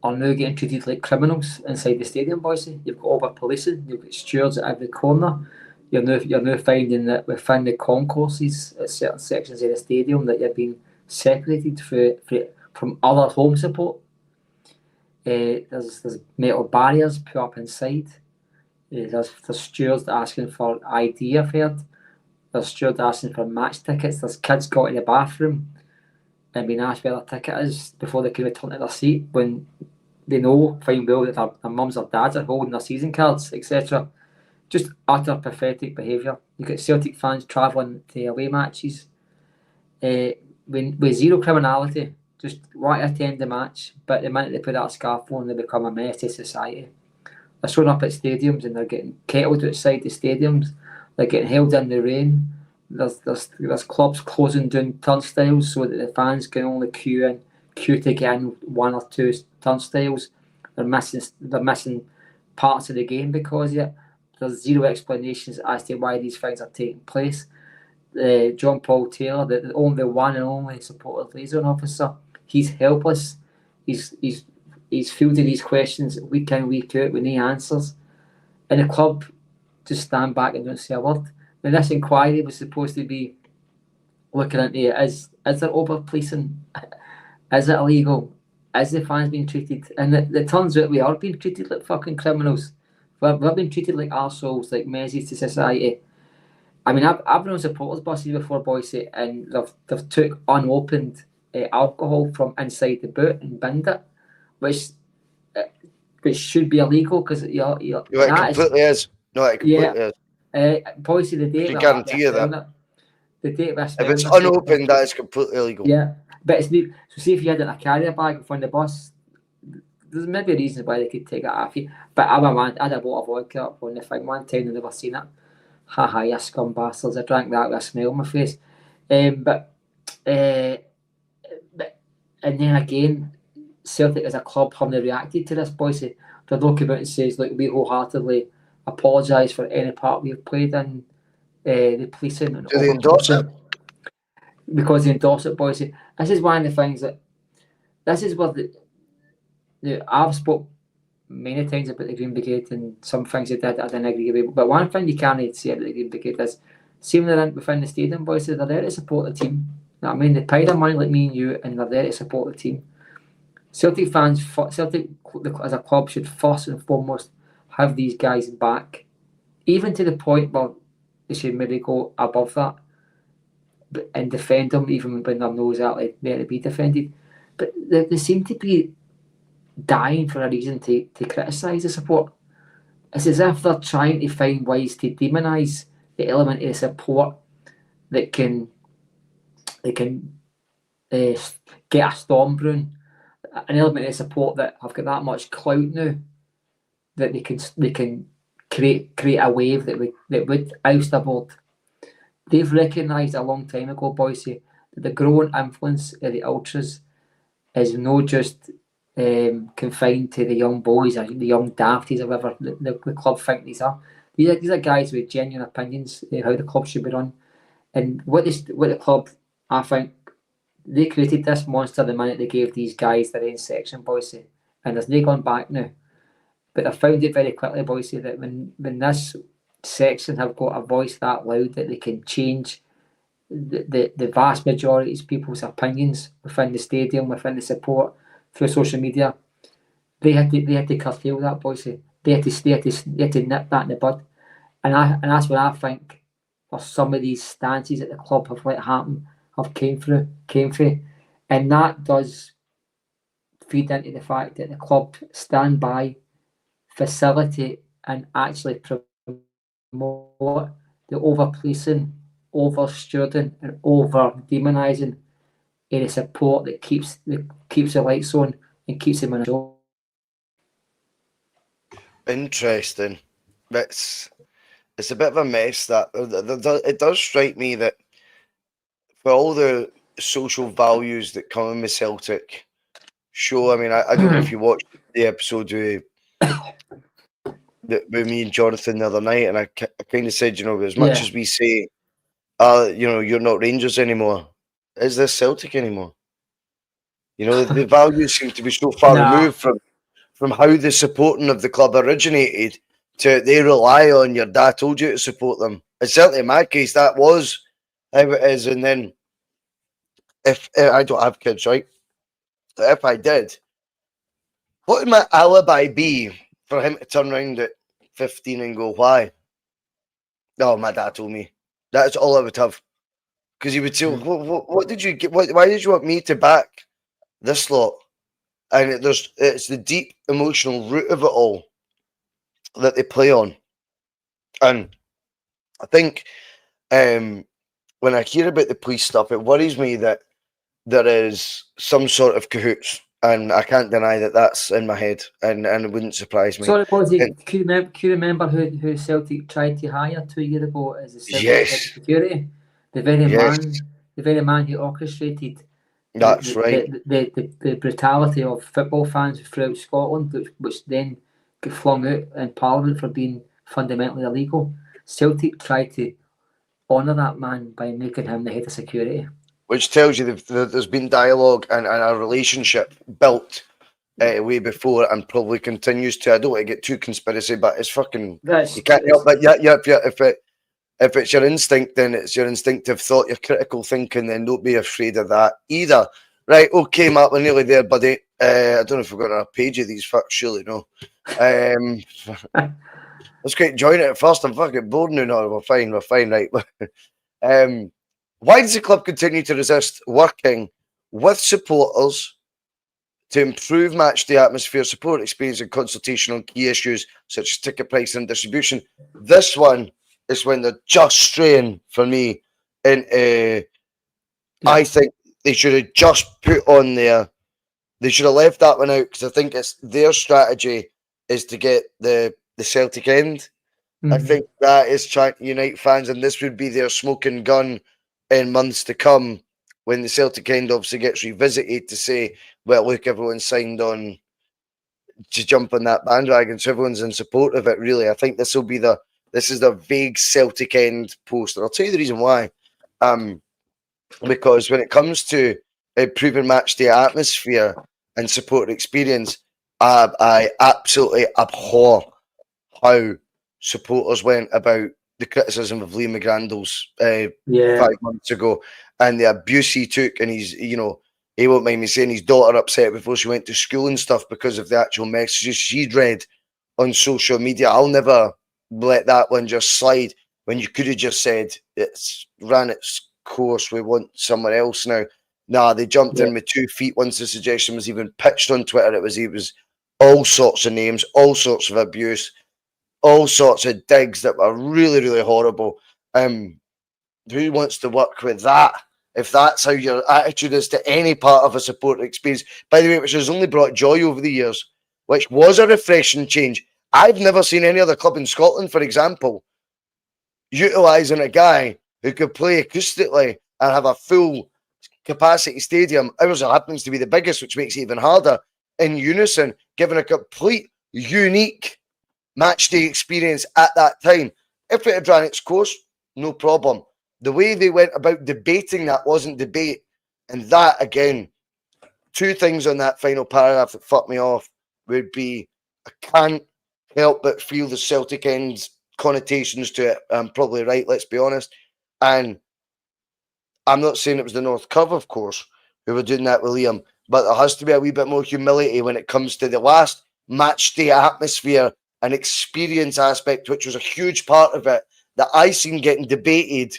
B: are now getting treated like criminals inside the stadium, Bhoycie. You've got over policing, you've got stewards at every corner. You're now finding that within the concourses at certain sections of the stadium that you're being separated from other home support. There's metal barriers put up inside. There's stewards asking for ID, I've heard. There's stewards asking for match tickets. There's kids got in the bathroom and being asked where their ticket is before they can return to their seat when they know fine well that their mums or dads are holding their season cards, etc. Just utter pathetic behaviour. You get Celtic fans travelling to away matches with zero criminality, just want to attend the match, but the minute they put that scarf on, they become a menace to society. They're showing up at stadiums and they're getting kettled outside the stadiums. They're getting held in the rain. There's clubs closing down turnstiles so that the fans can only queue to get in one or two turnstiles. They're missing parts of the game because of it. There's zero explanations as to why these things are taking place. John Paul Taylor, the one and only supporter liaison officer, he's helpless. He's fielding these questions week in, week out with no answers. And the club just stand back and don't say a word. Now, this inquiry was supposed to be looking into it. Is there over-policing? Is it illegal? Is the fans being treated? And it turns out we are being treated like fucking criminals. We're being treated like arseholes, like menaces to society. I mean, I've been on supporters buses before, Bhoycie, and they've took unopened alcohol from inside the boot and binned it, which should be illegal because
A: It completely is. No, it completely is.
B: Bhoycie, the date
A: I can guarantee you that.
B: The date
A: If it's unopened, that is completely illegal.
B: Yeah, but it's new. So, see if you had it in a carrier bag from the bus, there's maybe a reason why they could take it off you. But I had a bottle of vodka up on the thing one time and never seen it. Haha, you scum bastards! I drank that with a smile on my face. But and then again, Celtic as a club haven't reacted to this, Bhoycie. They don't come out and says, look, we wholeheartedly apologise for any part we've played in the policing. And
A: do they endorse it?
B: Because they endorse it, Bhoycie. This is one of the things this is where I've spoke many times about the Green Brigade and some things they did I didn't agree with. But one thing you can't say about the Green Brigade is, see when they're within the stadium, Bhoycie, they're there to support the team. You know what I mean? They pay their money like me and you, and they're there to support the team. Celtic fans, Celtic as a club should first and foremost have these guys back, even to the point where they should maybe go above that and defend them, even when their nose out like there to be defended. But they seem to be dying for a reason to criticise the support. It's as if they're trying to find ways to demonise the element of support that can get a storm brewing. An element of support that have got that much clout now that they can create a wave that would oust a board. They've recognised a long time ago, Bhoycie, that the growing influence of the ultras is not just confined to the young boys or the young dafties or whatever the club think these are. These are guys with genuine opinions of how the club should be run. And what the club, I think, they created this monster the minute they gave these guys their own section, Bhoycie. And there's no going back now. But they found it very quickly, Bhoycie, that when this section have got a voice that loud that they can change the vast majority of people's opinions within the stadium, within the support, through social media, they had to curtail that, Bhoycie. They had to nip that in the bud. And that's what I think for some of these stances that the club have let happen have came through. And that does feed into the fact that the club stand by, facilitate and actually promote the over-policing, over-stewarding and over-demonising of the support that keeps the lights on and keeps them in a show.
A: Interesting. It's a bit of a mess. That it does strike me that for all the social values that come in with Celtic show. I mean, I don't know if you watched the episode with me and Jonathan the other night, and I kind of said, you know, as much as we say, you know, you're not Rangers anymore, is this Celtic anymore? You know, the values seem to be so far removed from how the supporting of the club originated to they rely on your dad told you to support them. And certainly in my case, that was how it is. And then if I don't have kids, right? But if I did, what would my alibi be for him to turn around at 15 and go, why? Oh, my dad told me. That's all I would have. Because he would say, what did you get? Why did you want me to back this lot? And it's the deep emotional root of it all that they play on. And I think when I hear about the police stuff, it worries me that there is some sort of cahoots. And I can't deny that that's in my head, and it wouldn't surprise me.
B: Sorry, Bhoycie, can you remember who Celtic tried to hire 2 years ago as the Celtic security? The very man who orchestrated the brutality of football fans throughout Scotland, which then got flung out in Parliament for being fundamentally illegal. Celtic tried to honour that man by making him the head of security.
A: Which tells you that there's been dialogue and a relationship built way before and probably continues to. I don't want to get too conspiracy, but it's fucking. You can't help but if it's your instinct, then it's your instinctive thought, your critical thinking, then don't be afraid of that either. Right, okay, Matt, we're nearly there, buddy. I don't know if we've got a page of these fucks, surely, no. Let's get join it at first. I'm fucking bored now. No, we're fine, right. Why does the club continue to resist working with supporters to improve match day atmosphere, support experience, and consultation on key issues such as ticket pricing and distribution? This one is when they're just straying for me. I think they should have just put on there. They should have left that one out because I think it's their strategy is to get the Celtic end. I think that is trying to unite fans, and this would be their smoking gun in months to come when the Celtic end obviously gets revisited to say, well, look, everyone's signed on to jump on that bandwagon, so everyone's in support of it, really. I think this is the vague Celtic end post, and I'll tell you the reason why. Because when it comes to improving match day atmosphere and support experience, I absolutely abhor how supporters went about the criticism of Liam McGrandles 5 months ago and the abuse he took. And he won't mind me saying his daughter upset before she went to school and stuff because of the actual messages she'd read on social media. I'll never let that one just slide when you could have just said it's ran its course. We want someone else now. Nah, they jumped in with 2 feet once the suggestion was even pitched on Twitter. It was all sorts of names, all sorts of abuse, all sorts of digs that were really, really horrible. Who wants to work with that? If that's how your attitude is to any part of a support experience, by the way, which has only brought joy over the years, which was a refreshing change. I've never seen any other club in Scotland, for example, utilising a guy who could play acoustically and have a full capacity stadium. Ours happens to be the biggest, which makes it even harder, in unison, giving a complete unique match day experience at that time. If it had ran its course, no problem. The way they went about debating that wasn't debate. And that, again, 2 things on that final paragraph that fucked me off would be I can't help but feel the Celtic end's connotations to it. I'm probably right, let's be honest. And I'm not saying it was the North Curve, of course, who were doing that with Liam, but there has to be a wee bit more humility when it comes to the last match day atmosphere and experience aspect, which was a huge part of it, that I seen getting debated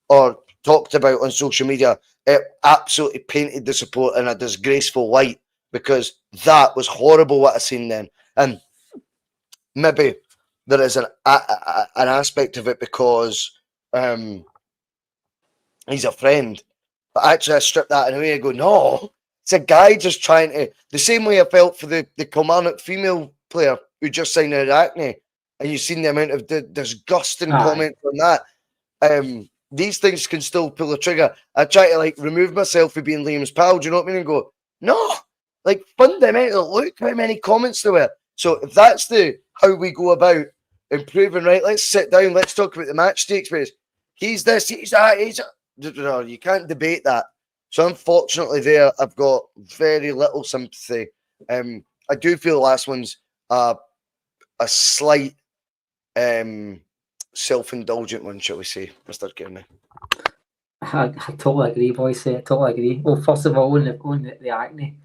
A: or talked about on social media. It absolutely painted the support in a disgraceful light because that was horrible what I seen then. And maybe there is an aspect of it because he's a friend. But actually, I stripped that away and go, no, it's a guy just trying to... The same way I felt for the Kilmarnock female player who just signed at Acne, and you've seen the amount of disgusting comments on that. these things can still pull a trigger. I try to like remove myself for being Liam's pal. Do you know what I mean? And go, no, like fundamental. Look how many comments there were. So if that's the how we go about improving, right? Let's sit down. Let's talk about the match day experience. He's this. He's that. No, you can't debate that. So unfortunately, there I've got very little sympathy. I do feel the last one's a slight self-indulgent one, shall we say, Mr. Kearney.
B: I totally agree, Bhoycie. I totally agree. Well, first of all, on the acne,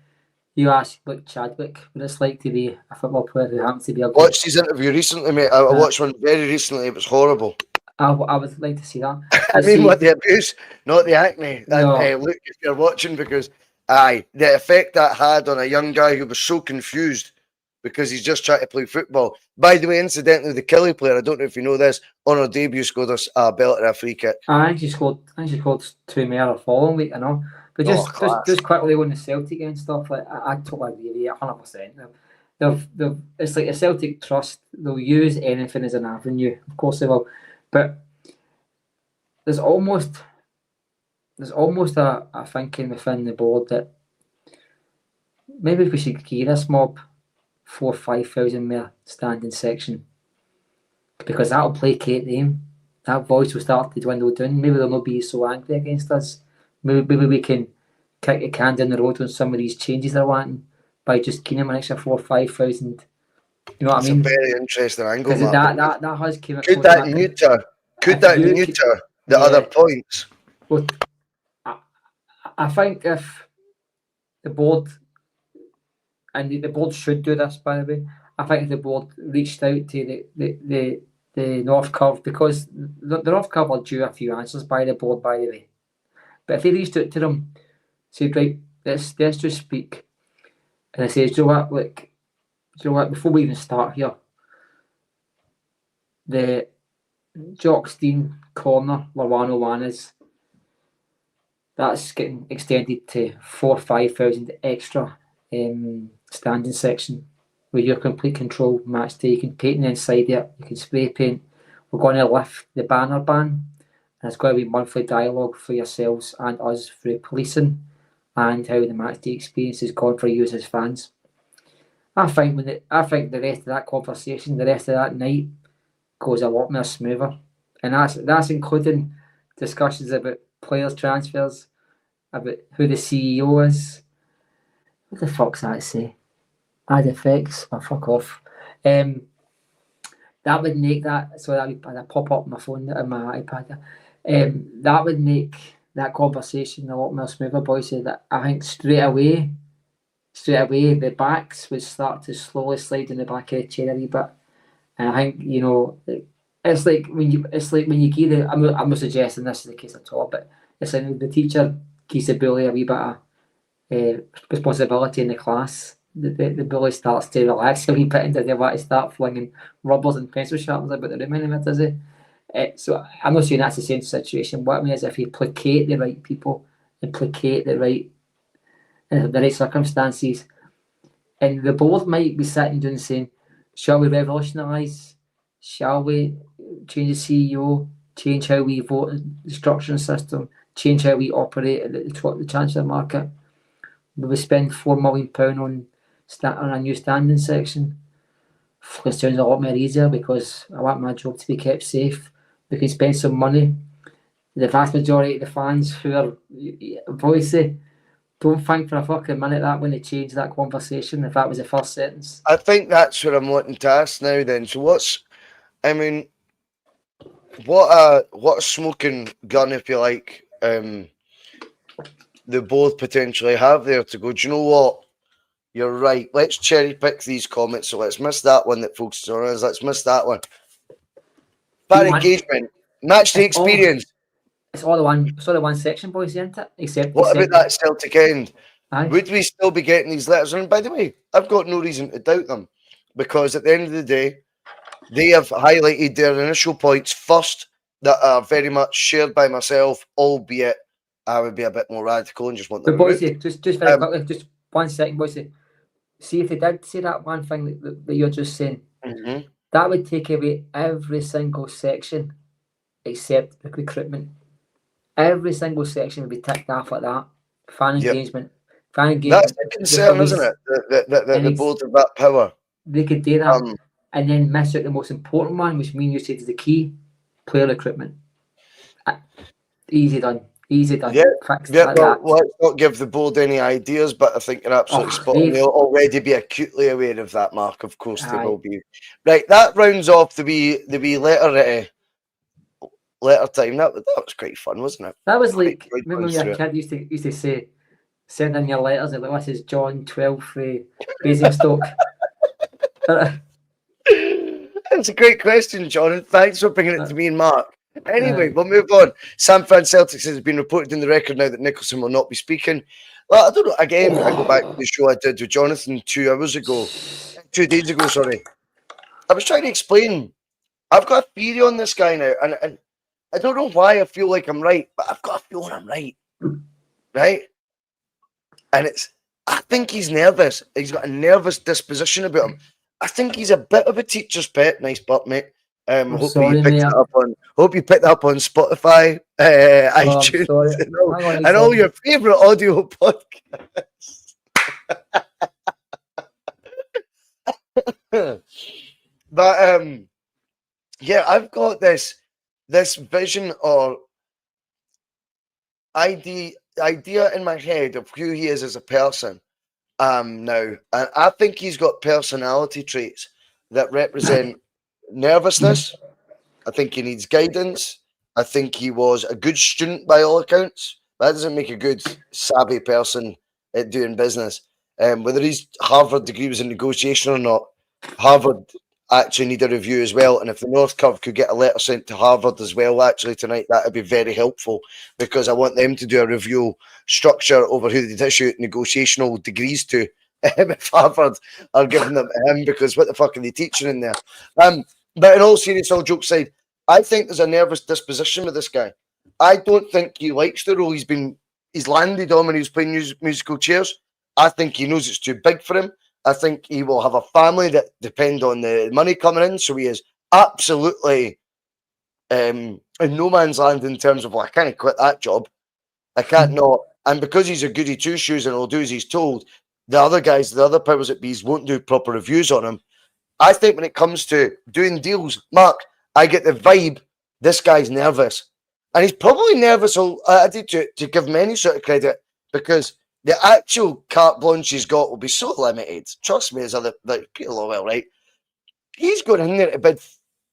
B: you asked Luke Chadwick what it's like to be a football player who happens to be a good.
A: Watched his interview recently, mate. I watched one very recently. It was horrible.
B: I would like to see that.
A: I mean, what the abuse, not the acne.
B: No.
A: And look, if you're watching, because the effect that had on a young guy who was so confused because he's just trying to play football. By the way, incidentally, the Kelly player, I don't know if you know this, on her debut scored a belter, a free kick.
B: I think she scored 2 more the following week, I know. But just quickly on the Celtic and stuff, like I totally agree with you, 100%. They've it's like a Celtic trust. They'll use anything as an avenue, of course they will. But there's almost a thinking within the board that maybe we should give this mob 4,000 or 5,000 more standing section, because that'll placate them. That voice will start to dwindle down. Maybe they'll not be so angry against us. Maybe we can kick the can down the road on some of these changes they're wanting by just giving them an extra 4,000 or 5,000. You know what I mean?
A: It's a very interesting angle.
B: Because that has came
A: could that neuter the other points?
B: Well, I think if the board, and the board should do this, by the way, I think if the board reached out to the North Curve, because the North Curve are due a few answers by the board, by the way. But if they reached out to them, said, right, let's just speak, and I said, do you know what, before we even start here, the Jockstein corner where 101 is, that's getting extended to 4,000 or 5,000 extra standing section with your complete control match day. You can paint the inside it, you can spray paint. We're going to lift the banner ban, and it's going to be monthly dialogue for yourselves and us through policing and how the match day experience has gone for you as fans. I think the rest of that conversation, the rest of that night, goes a lot more smoother, and that's including discussions about players' transfers, about who the CEO is. What the fuck's that say? Add effects? Oh, fuck off. That would make that, so that would pop up on my phone and my iPad. That would make that conversation a lot more smoother, Bhoycie. That I think straight away the backs would start to slowly slide in the back of the chair a wee bit. And I think, you know, it's like when you give the, I'm not suggesting this is the case at all, but it's like the teacher gives the bully a wee bit of responsibility in the class. The bully starts to relax a wee bit and they want to start flinging rubbers and pencil sharpeners about the room anymore, does he? So I'm not saying that's the same situation. What I mean is if you placate the right people and placate the right circumstances, and the board might be sitting down saying, shall we revolutionise? Shall we change the CEO? Change how we vote in the structuring system? Change how we operate at the transfer market? Will we spend £4 million on a new standing section? It sounds a lot more easier because I want my job to be kept safe. We can spend some money. The vast majority of the fans who are Bhoycie don't think for a fucking minute that when they change that conversation, if that was the first sentence.
A: I think that's what I'm wanting to ask now then. So what a smoking gun, if you like, the both potentially have there to go, do you know what? You're right. Let's cherry pick these comments. So let's miss that one that focuses on us. Let's miss that one. Fan engagement, match day experience.
B: It's all the one section, Bhoycie, isn't it? Except
A: what about that Celtic end?
B: Aye.
A: Would we still be getting these letters? And by the way, I've got no reason to doubt them, because at the end of the day, they have highlighted their initial points first that are very much shared by myself, albeit I would be a bit more radical and just want them.
B: But Bhoycie, just very quickly, just 1 second, Bhoycie. See if they did say that one thing that you're just saying, that would take away every single section except recruitment. every single section would be ticked off like that. Fan
A: Yep.
B: engagement. Fan
A: That's
B: engagement.
A: the concern, isn't it? That the board have that power.
B: They could do that and then miss out the most important one, which me and you said is the key: player recruitment. Easy done. Easy done.
A: Yeah,
B: Fixed
A: yeah.
B: like
A: Well,
B: that.
A: let's not give the board any ideas, but I think you're absolutely spot on. They'll already be acutely aware of that, Mark. Of course, they will be. Right, that rounds off the wee letter time. That was quite fun, wasn't it?
B: That was like, remember when you were a kid, used to say, send in your letters, and like, this is John 12 Basingstoke.
A: That's a great question, John, and thanks for bringing it to me and Mark. Anyway, we'll move on. San Fran Celtics has been reported in the record now that Nicholson will not be speaking. Well, I don't know. Again, I go back to the show I did with Jonathan 2 days ago, sorry. I was trying to explain. I've got a theory on this guy now, and I don't know why I feel like I'm right, but I've got a feeling I'm right. Right? And I think he's nervous. He's got a nervous disposition about him. I think he's a bit of a teacher's pet. Nice butt, mate. Hope you picked that up on Spotify, iTunes, and all your favorite audio podcasts. But yeah, I've got this vision or idea in my head of who he is as a person. Now, and I think he's got personality traits that represent nervousness. I think he needs guidance. I think he was a good student by all accounts. That doesn't make a good, savvy person at doing business. Whether his Harvard degree was in negotiation or not, Harvard actually need a review as well. And if the North Curve could get a letter sent to Harvard as well, actually tonight, that would be very helpful, because I want them to do a review structure over who they issue negotiational degrees to. If Harvard are giving them to him, because what the fuck are they teaching in there? But in all seriousness, all jokes aside, I think there's a nervous disposition with this guy. I don't think he likes the role he's landed on when he was playing musical chairs. I think he knows it's too big for him. I think he will have a family that depend on the money coming in. So he is absolutely in no man's land in terms of, well, I can't quit that job. I can't not. And because he's a goody two-shoes and will do as he's told, the other guys, the other powers that be, won't do proper reviews on him. I think when it comes to doing deals, Mark, I get the vibe this guy's nervous. And he's probably nervous, to give him any sort of credit, because the actual carte blanche he's got will be so limited. Trust me, as other Peter Lowell, right? He's going in there to bid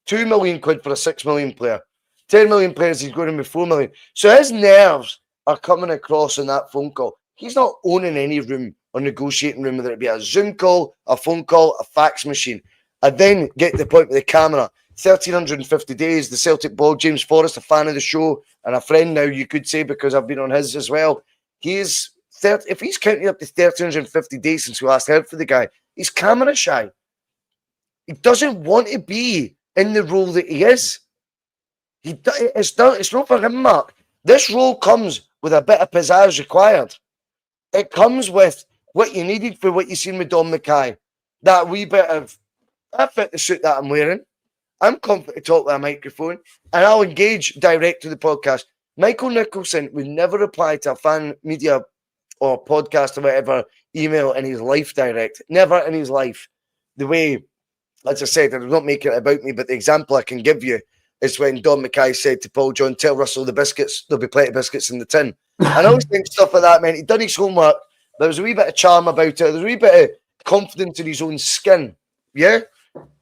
A: £2 million for a £6 million player. 10 million players, he's going in with 4 million. So his nerves are coming across in that phone call. He's not owning any room or negotiating room, whether it be a Zoom call, a phone call, a fax machine. I then get to the point with the camera. 1,350 days, the Celtic ball, James Forrest, a fan of the show, and a friend now, you could say, because I've been on his as well. If he's counting up to 1,350 days since we last heard from the guy, he's camera shy. He doesn't want to be in the role that he is. It's not for him, Mark. This role comes with a bit of pizzazz required. It comes with what you needed for what you seen with Don Mackay. That wee bit of, I fit the suit that I'm wearing. I'm confident to talk with a microphone, and I'll engage direct to the podcast. Michael Nicholson would never reply to a fan media or podcast or whatever email in his life direct. Never in his life. The way, as I said, I'm not making it about me, but the example I can give you is when Don Mackay said to Paul John, tell Russell the biscuits, there'll be plenty of biscuits in the tin. I always think stuff like that, man. He'd done his homework. There was a wee bit of charm about it. There was a wee bit of confidence in his own skin. Yeah?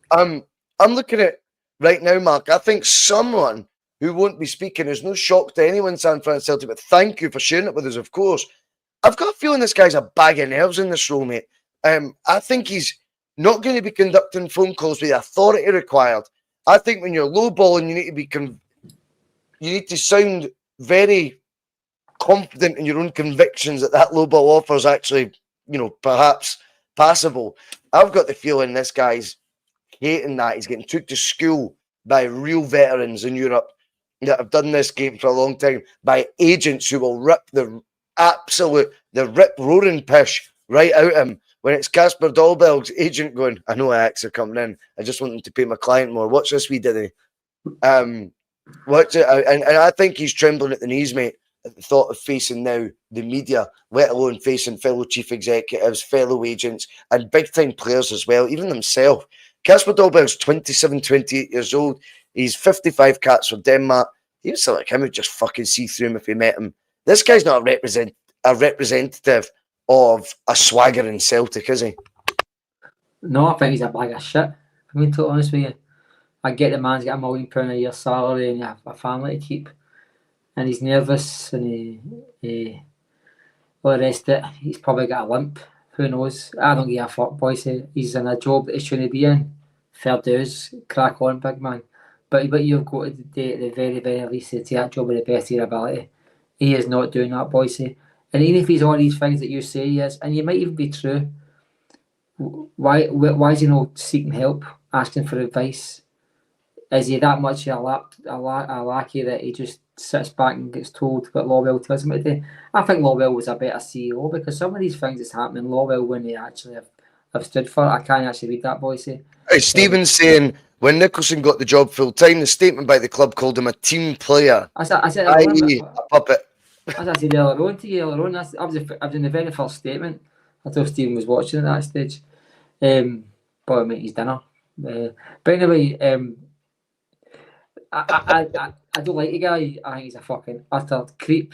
A: I'm looking at right now, Mark. I think someone who won't be speaking is no shock to anyone in San Fran Celtic, but thank you for sharing it with us, of course. I've got a feeling this guy's a bag of nerves in this role, mate. I think he's not going to be conducting phone calls with the authority required. I think when you're lowballing, you need to you need to sound very confident in your own convictions that lowball offer is actually, perhaps passable. I've got the feeling this guy's hating that. He's getting took to school by real veterans in Europe that have done this game for a long time, by agents who will rip the rip-roaring pish right out of him. When it's Casper Dolberg's agent going, I know acts are coming in, I just want them to pay my client more. Watch this wee ditty. And I think he's trembling at the knees, mate, at the thought of facing now the media, let alone facing fellow chief executives, fellow agents, and big-time players as well, even himself. Kasper Dolberg's 27, 28 years old. He's 55 cats for Denmark. He was like him, would just fucking see through him if he met him. This guy's not a representative of a swaggering Celtic, is he?
B: No, I think he's a bag of shit. I mean, to be honest with you, I get the man's got £1 million a year salary and you have a family to keep, and he's nervous and all the rest of it. He's probably got a limp. Who knows? I don't give a fuck, Bhoycie. He's in a job that he shouldn't be in. Fair dues, crack on, big man. But you've got to do at the very, very least to take that job with the best of your ability. He is not doing that, Bhoycie. And even if he's all these things that you say he is, and you might even be true, why is he not seeking help, asking for advice? Is he that much a lackey that he just sits back and gets told what Lawwell tells him to do? I think Lawwell was a better CEO because some of these things that's happening, Lawwell wouldn't actually have stood for. I can't actually read that, Bhoycie.
A: Hey, Stephen's saying when Nicholson got the job full time, the statement by the club called him a team player.
B: I said
A: i.e. a puppet.
B: As I said earlier on, I was in the very first statement. I thought Stephen was watching at that stage. But I mean, his dinner. But anyway, I don't like the guy. I think he's a fucking utter creep.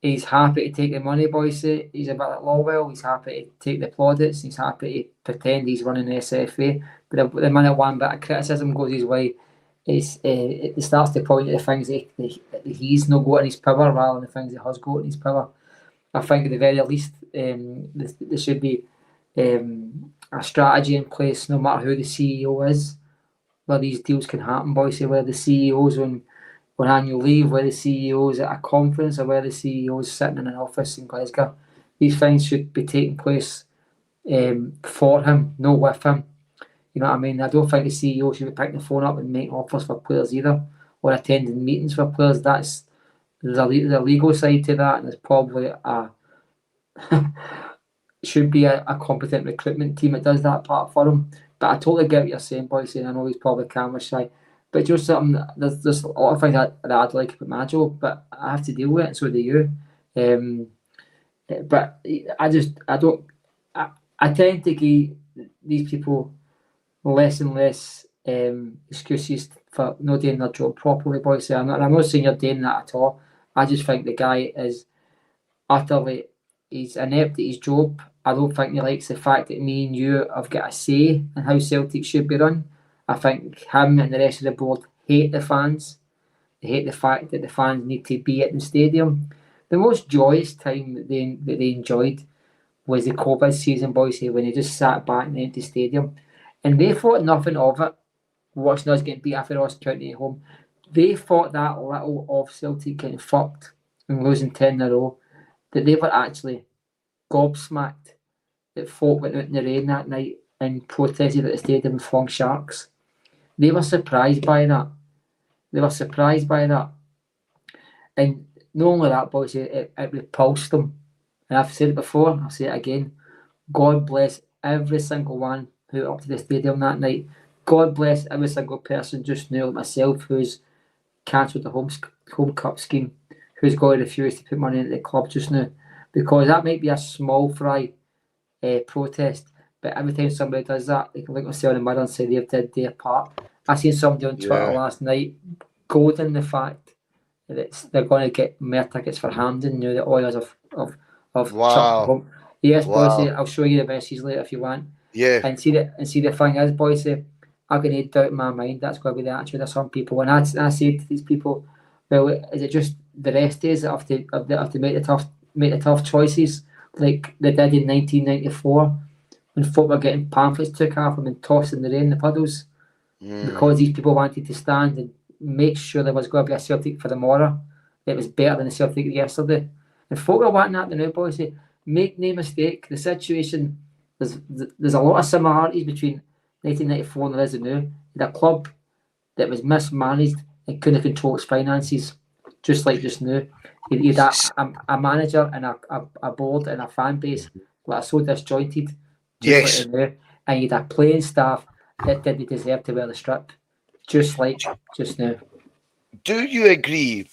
B: He's happy to take the money, Bhoycie. He's a bit like Lawwell. He's happy to take the plaudits. He's happy to pretend he's running the SFA. But the minute one bit of criticism goes his way, it starts to point at the things that he's not got in his power rather than the things that has got in his power. I think at the very least, there should be a strategy in place, no matter who the CEO is, where these deals can happen, Bhoycie, where the CEO's on annual leave, where the CEO's at a conference, or where the CEO's sitting in an office in Glasgow. These things should be taking place for him, not with him. You know what I mean? I don't think the CEO should be picking the phone up and making offers for players either, or attending meetings for players. There's a legal side to that, and there's probably should be a competent recruitment team that does that part for him. But I totally get what you're saying, Bhoycie, and I know he's probably camera shy. But just something, there's a lot of things that I'd like about my job, but I have to deal with it, and so do you. But I tend to give these people less and less excuses for not doing their job properly, Bhoycie. I'm not saying you're doing that at all. I just think the guy is utterly, he's inept at his job. I don't think he likes the fact that me and you have got a say in how Celtic should be run. I think him and the rest of the board hate the fans. They hate the fact that the fans need to be at the stadium. The most joyous time that they enjoyed was the COVID season, Bhoycie, when they just sat back in the empty stadium. And they thought nothing of it, watching us getting beat after Ross County at home. They thought that little of Celtic getting fucked and losing 10 in a row, that they were actually gobsmacked that folk went out in the rain that night and protested at the stadium and flung sharks. They were surprised by that. And not only that, Bhoycie, it repulsed them. And I've said it before, I'll say it again. God bless every single one who went up to the stadium that night. God bless every single person just now, like myself, who's cancelled the home cup scheme, who's going to refuse to put money into the club just now. Because that might be a small fry protest, but every time somebody does that, they can look themselves in the mirror and say they've did their part. I seen somebody on Twitter last night goading the fact that they're going to get more tickets for Hampden now that Oilers of
A: wow.
B: Home. Yes,
A: wow.
B: Bhoycie, I'll show you the message later if you want.
A: Yeah.
B: And see the thing is, Bhoycie, I've got no doubt in my mind that's going to be the attitude of some people. And I say to these people, well, is it just the rest days that have to make the tough choices like they did in 1994 when folk were getting pamphlets took off them and tossed in the rain in the puddles because these people wanted to stand and make sure there was going to be a Celtic for tomorrow that was better than the Celtic yesterday. And folk are wanting that now, Bhoycie. Make no mistake, the situation, there's a lot of similarities between 1994 and there is now. The club that was mismanaged and couldn't control its finances, just like just now. You had a manager and a board and a fan base that are so disjointed, just like now. And you had a playing staff that didn't deserve to wear the strip, just like just now.
A: Do you agree,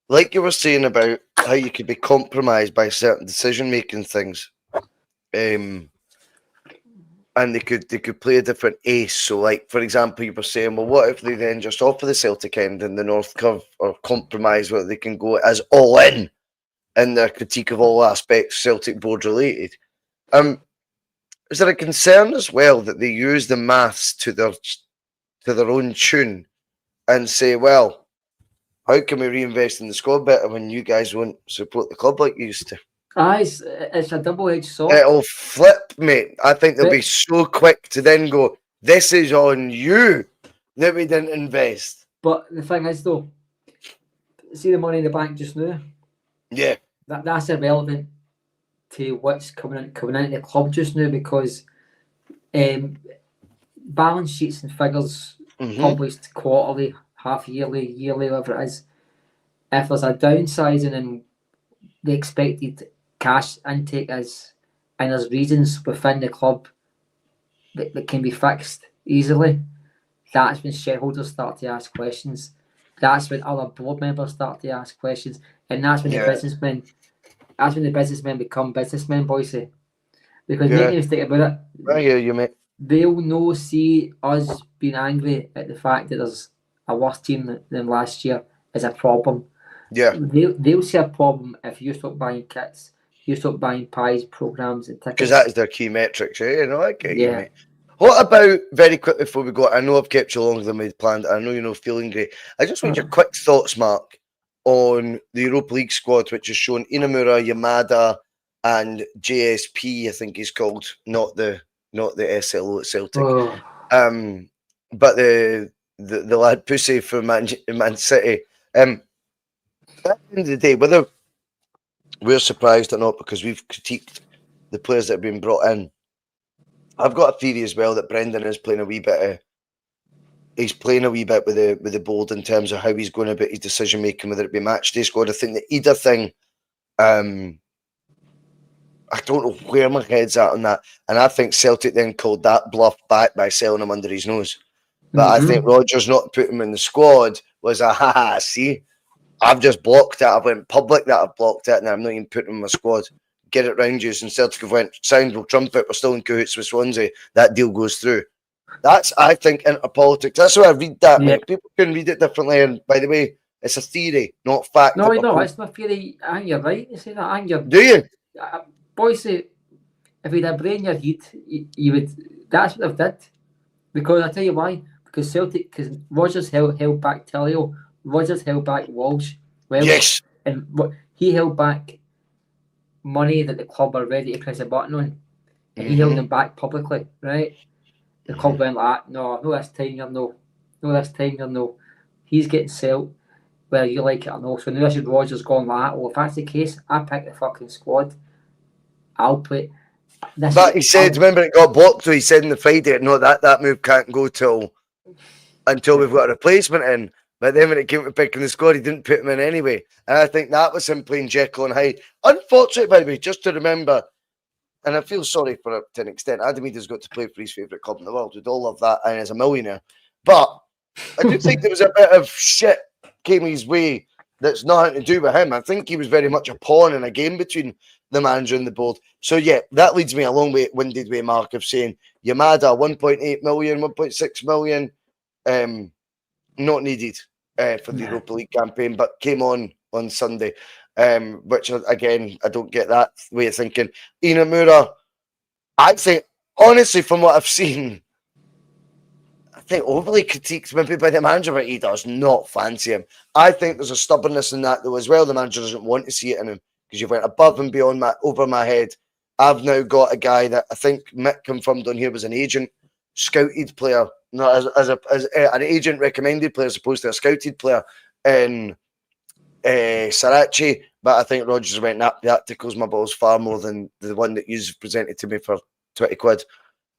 A: like you were saying about how you could be compromised by certain decision-making things, and they could play a different ace. So, like, for example, you were saying, well, what if they then just offer the Celtic end and the North Curve or compromise where they can go as all in their critique of all aspects Celtic board related? Is there a concern as well that they use the maths to their own tune and say, well, how can we reinvest in the squad better when you guys won't support the club like you used to?
B: It's a double-edged sword.
A: It'll flip, mate. I think they'll be
B: But-
A: so quick to then go, this is on you that we didn't invest.
B: But the thing is, though, see the money in the bank just now.
A: Yeah.
B: That's irrelevant to what's coming into the club just now, because balance sheets and figures published quarterly, half yearly, whatever it is. If there's a downsizing in the expected cash intake is, and there's reasons within the club that can be fixed easily, that's when shareholders start to ask questions. That's when other board members start to ask questions, and that's when the businessmen. That's when the businessmen become businessmen, Bhoycie. Because make no mistake about it.
A: I hear you, mate.
B: They'll no see us being angry at the fact that there's a worse team than last year as a problem.
A: Yeah.
B: They'll see a problem if you stop buying kits, you stop buying pies, programs, and tickets.
A: Because that is their key metrics, eh? You know, I get you,
B: Yeah.
A: mate. What about, very quickly before we go, I know I've kept you longer than we planned. I know you're not feeling great. I just want your quick thoughts, Mark, on the Europa League squad, which has shown Inamura, Yamada, and JSP, I think he's called, not the SLO at Celtic. But the lad Pussy from Man City. At the end of the day, whether we're surprised or not, because we've critiqued the players that have been brought in, I've got a theory as well that Brendan is playing a wee bit. He's playing a wee bit with the board in terms of how he's going about his decision making, whether it be match day squad. I think the Ida thing, I don't know where my head's at on that, and I think Celtic then called that bluff back by selling him under his nose. But I think Rodgers not putting him in the squad was a ha. See, I've just blocked it. I've went public that I've blocked it, and I'm not even putting him in my squad. Get it round you, and Celtic have went, signed, we'll trump it, we're still in cahoots with Swansea. That deal goes through. That's, I think, interpolitics. That's how I read that, mate. People can read it differently, and by the way, it's a theory, not fact.
B: No, it's not theory. I think you're right. You say that. I think you're.
A: Do you?
B: Bhoycie, if you'd a brain in your head, you would. That's what they've did. Because I tell you why. Because Celtic, because Rodgers held back Tellio, Rodgers held back Walsh.
A: Yes.
B: And he held back money that the club are ready to press a button on, and he held them back publicly, right? The club went like, no this time you're no, this time you're no. He's getting sold, whether you like it or no. So now this is Rodgers going like, well, if that's the case, I pick the fucking squad. I'll play.
A: But he said, remember it got blocked, so he said on the Friday, no, that move can't go until we've got a replacement in. But then when it came to picking the squad, he didn't put him in anyway. And I think that was him playing Jekyll and Hyde. Unfortunately, by the way, just to remember, and I feel sorry for it to an extent, Adam Ida's got to play for his favourite club in the world. We'd all love that, and as a millionaire. But I do think there was a bit of shit came his way that's nothing to do with him. I think he was very much a pawn in a game between the manager and the board. So, yeah, that leads me a long way, winded way, Mark, of saying Yamada, 1.8 million, 1.6 million, not needed for the Europa League campaign, but came on Sunday, which, again, I don't get that way of thinking. Inamura, I think, honestly, from what I've seen, I think overly critiqued maybe by the manager, but he does not fancy him. I think there's a stubbornness in that, though, as well. The manager doesn't want to see it in him because you've went above and beyond over my head. I've now got a guy that I think Mick confirmed on here was an agent, scouted player, not as an agent recommended player as opposed to a scouted player in Sarachi. But I think Rodgers went, that tickles my balls far more than the one that you've presented to me for 20 quid.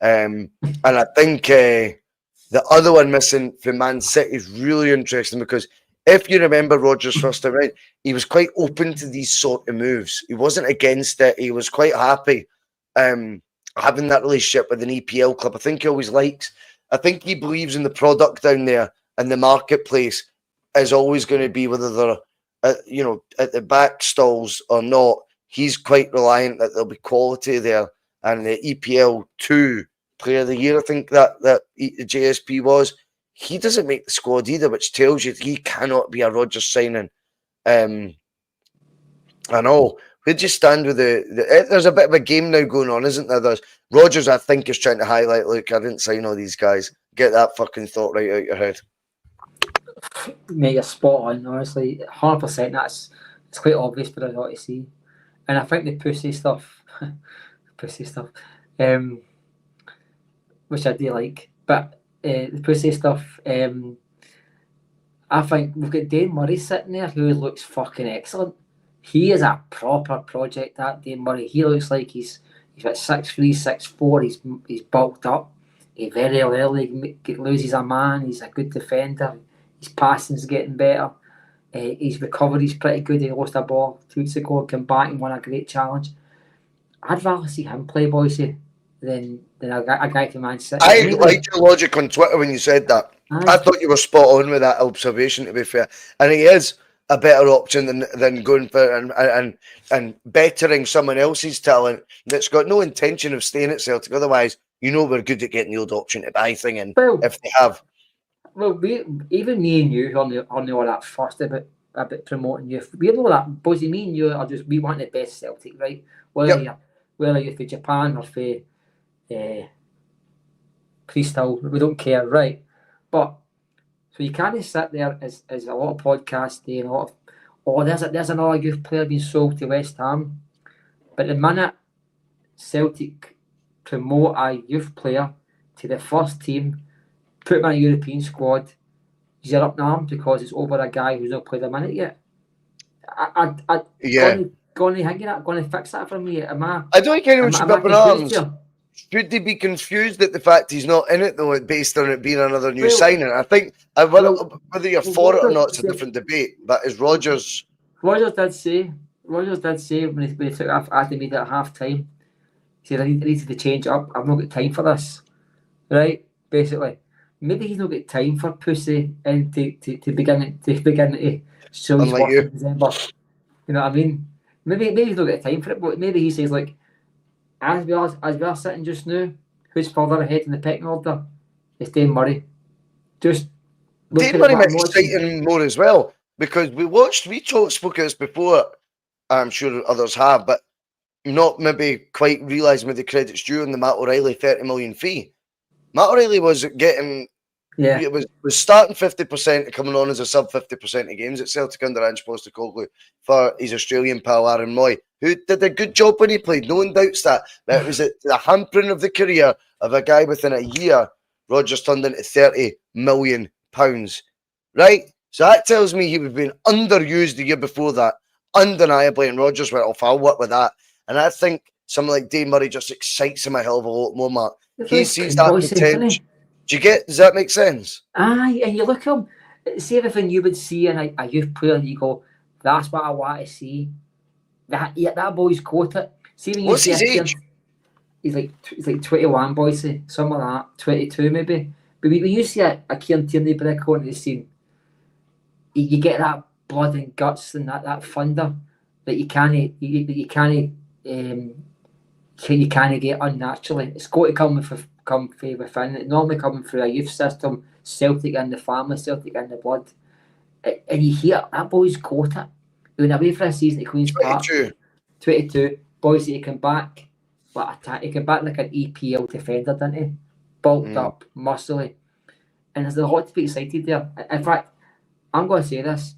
A: And I think the other one missing for Man City is really interesting because if you remember Rodgers' first time out, he was quite open to these sort of moves. He wasn't against it. He was quite happy having that relationship with an EPL club. I think he always likes. I think he believes in the product down there, in the marketplace is always going to be whether they're, at the back stalls or not. He's quite reliant that there'll be quality there. And the EPL 2 Player of the Year, I think that JSP was, he doesn't make the squad either, which tells you he cannot be a Rodgers signing. I know. Where'd you stand with there's a bit of a game now going on, isn't there? There's Rodgers, I think, is trying to highlight, look, I didn't sign all these guys. Get that fucking thought right out your head.
B: Mate, you're spot on, honestly. 100%. It's quite obvious for us all to see. And I think the pussy stuff, which I do like, but the pussy stuff, I think we've got Dane Murray sitting there who looks fucking excellent. He is a proper project, that Dane Murray. He looks like he's about 6'3", 6'4". He's bulked up. He very rarely loses a man. He's a good defender. His passing's getting better. His recovery's pretty good. He lost a ball 2 weeks ago, came back and won a great challenge. I'd rather see him play Bhoycie than a guy from Man City.
A: I liked your logic on Twitter when you said that. I thought you were spot on with that observation, to be fair. And he is a better option than going for and bettering someone else's talent that's got no intention of staying at Celtic. Otherwise, we're good at getting the old option to buy thing in, if they have.
B: Well, even me and you on all that fussed about promoting you, we know that, Bhoycie, me and you we want the best Celtic, right? Whether you're for Japan or for Crystal, we don't care, right? But so you can't sit there as a lot of podcasts doing a lot of, there's another youth player being sold to West Ham. But the minute Celtic promote a youth player to the first team, put him in a European squad, you're up in arms because it's over a guy who's not played a minute yet. Going to fix that for me. I
A: don't think anyone should be up in arms. Should they be confused at the fact he's not in it, though, based on it being another new signing? I think whether you're for it or not, it's a different debate. But is Rodgers...
B: Rodgers did say when he took off after me at half time, he said, I needed to change it up. I've not got time for this. Right? Basically. Maybe he's not got time for pussy and to begin to show his work in December. You know what I mean? Maybe he's not got time for it, but maybe he says, like, as we are sitting just now, who's further ahead in the pecking order? It's Dane Murray. Dane
A: Murray might be exciting more as well, because we spoke of this before. I'm sure others have, but not maybe quite realising where the credit's due on the Matt O'Reilly 30 million fee. Matt O'Reilly was getting... Yeah, it was starting 50% coming on as a sub 50% of games at Celtic under Ange Postecoglou for his Australian pal Aaron Moy, who did a good job when he played. No one doubts that. But it was at the hampering of the career of a guy within a year. Rodgers turned into £30 million, right? So that tells me he was being underused the year before that, undeniably. And Rodgers went off. I'll work with that. And I think someone like Dane Murray just excites him a hell of a lot more, Mark. He sees that potential. Does that make sense?
B: Aye, and you look at him, see everything you would see in a youth player, and you go, that's what I want to see. That boy's got it. See when you
A: What's his age?
B: He's like 21, Bhoycie, something like that, 22 maybe. But when you see a Kieran Tierney break onto the scene, you get that blood and guts and that thunder that you can't get unnaturally. It's got to come from within. It normally coming through a youth system, Celtic in the family, Celtic in the blood. And you hear that boy's got it. He went away for a season at Queen's Park. 22. Bhoycie, he came back. He came back like an EPL defender, didn't he? Bulked up, muscly. And there's a lot to be excited there. In fact, I'm going to say this.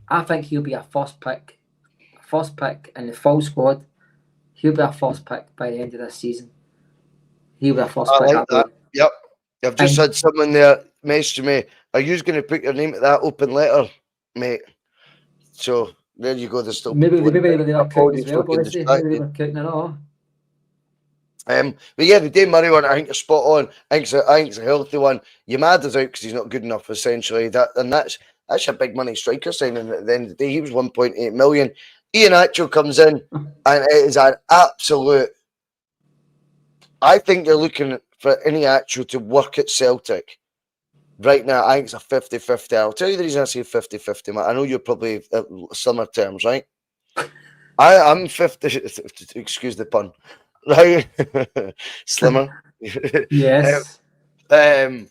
B: I think he'll be a first pick in the full squad. He'll be a first pick by the end of this season. He'll be a first pick.
A: Like that. Yep. I've just had someone there message me, are you going to put your name at that open letter, mate? So there you go. There's still
B: maybe they were cooking as well, Bhoycie. Maybe they were cooking it all.
A: But yeah, the Dane Murray one, I think you're spot on. I think it's a healthy one. You're mad as out because he's not good enough, essentially. That's a big money striker signing at the end of the day. He was 1.8 million. Iheanacho comes in, and it is an absolute. I think you're looking for Iheanacho to work at Celtic right now, I think it's a 50-50. I'll tell you the reason I say 50-50, Matt. I know you're probably summer terms, right? I'm 50, excuse the pun, right? Slimmer.
B: Yes.
A: I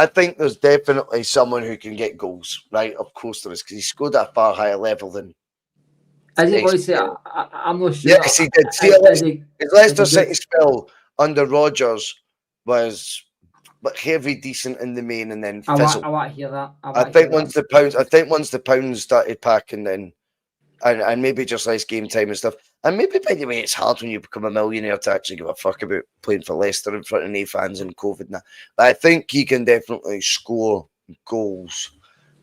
A: think there's definitely someone who can get goals, right? Of course there is, because he scored at a far higher level than.
B: Is it Bhoycie? I'm not sure.
A: Yes, he did. See, his Leicester City spell under Rodgers was heavy, decent in the main, and then fizzled.
B: I want to hear that.
A: I think once the pounds started packing, then and maybe just less game time and stuff. And maybe, by the way, it's hard when you become a millionaire to actually give a fuck about playing for Leicester in front of no fans and COVID and that. But I think he can definitely score goals.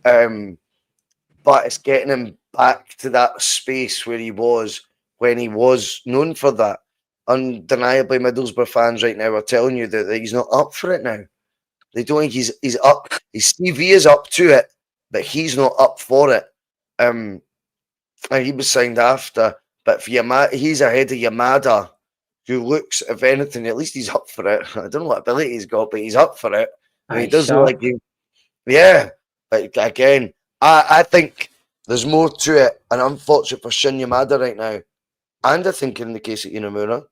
A: But it's getting him back to that space where he was when he was known for that. Undeniably, Middlesbrough fans right now are telling you that he's not up for it now. They don't think he's up. His CV is up to it, but he's not up for it. And he was signed after, but for he's ahead of Yamada, who looks, if anything, at least he's up for it. I don't know what ability he's got, but he's up for it. And he does look like him. Yeah, but again, I think there's more to it, and unfortunate for Shin Yamada right now. And I think in the case of Inamura,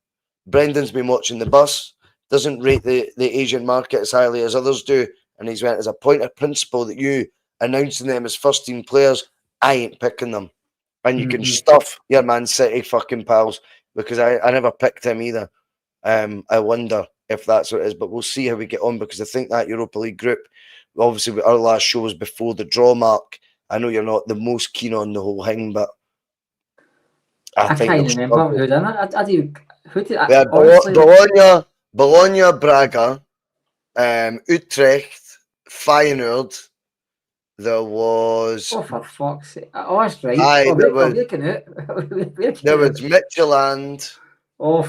A: Brendan's been watching the bus, doesn't rate the Asian market as highly as others do, and he's went as a point of principle that you announcing them as first team players, I ain't picking them. And you can stuff your Man City fucking pals, because I never picked him either. I wonder if that's what it is, but we'll see how we get on, because I think that Europa League group, obviously our last show was before the draw, Mark. I know you're not the most keen on the whole thing, but I think
B: can't remember who done it. I do. Who did?
A: Bologna, Braga, Utrecht, Feyenoord. There was.
B: Oh, for fuck's sake! Oh, that's right.
A: There was Midtjylland.
B: Oh,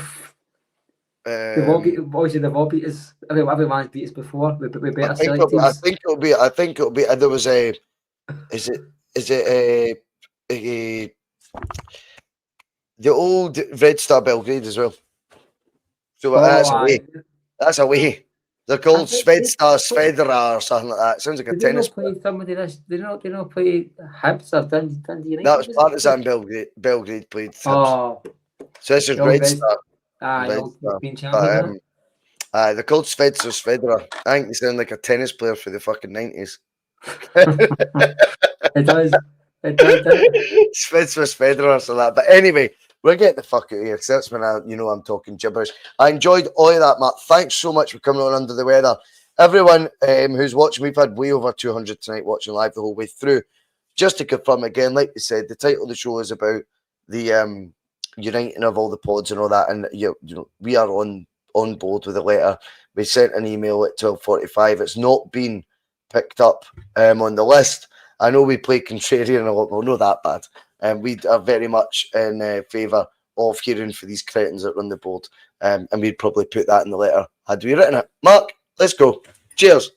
B: the ball beaters. Everyone's beat us before. We better select teams.
A: I think it'll be. There was a. Is it the old Red Star Belgrade as well? So that's away. They're called Svedstar Svedra or something like that. Sounds like a tennis player.
B: They don't play Hibs or Dundee United.
A: That was Partizan Belgrade played Hibs. Oh. So this is Red Star. They're called Sveds or Svedra. I think they sound like a tennis player for the fucking 90s.
B: It does.
A: Sveds or Svedra or something like that. But anyway, we're getting the fuck out of here, because that's when I'm talking gibberish. I enjoyed all of that, Matt. Thanks so much for coming on under the weather. Everyone who's watching, we've had way over 200 tonight watching live the whole way through. Just to confirm again, like we said, the title of the show is about the uniting of all the pods and all that, and you know we are on board with the letter. We sent an email at 12:45. It's not been picked up on the list. I know we play contrarian a lot, but we're not that bad. And we are very much in favour of hearing for these cretins that run the board. And we'd probably put that in the letter had we written it. Mark, let's go. Cheers.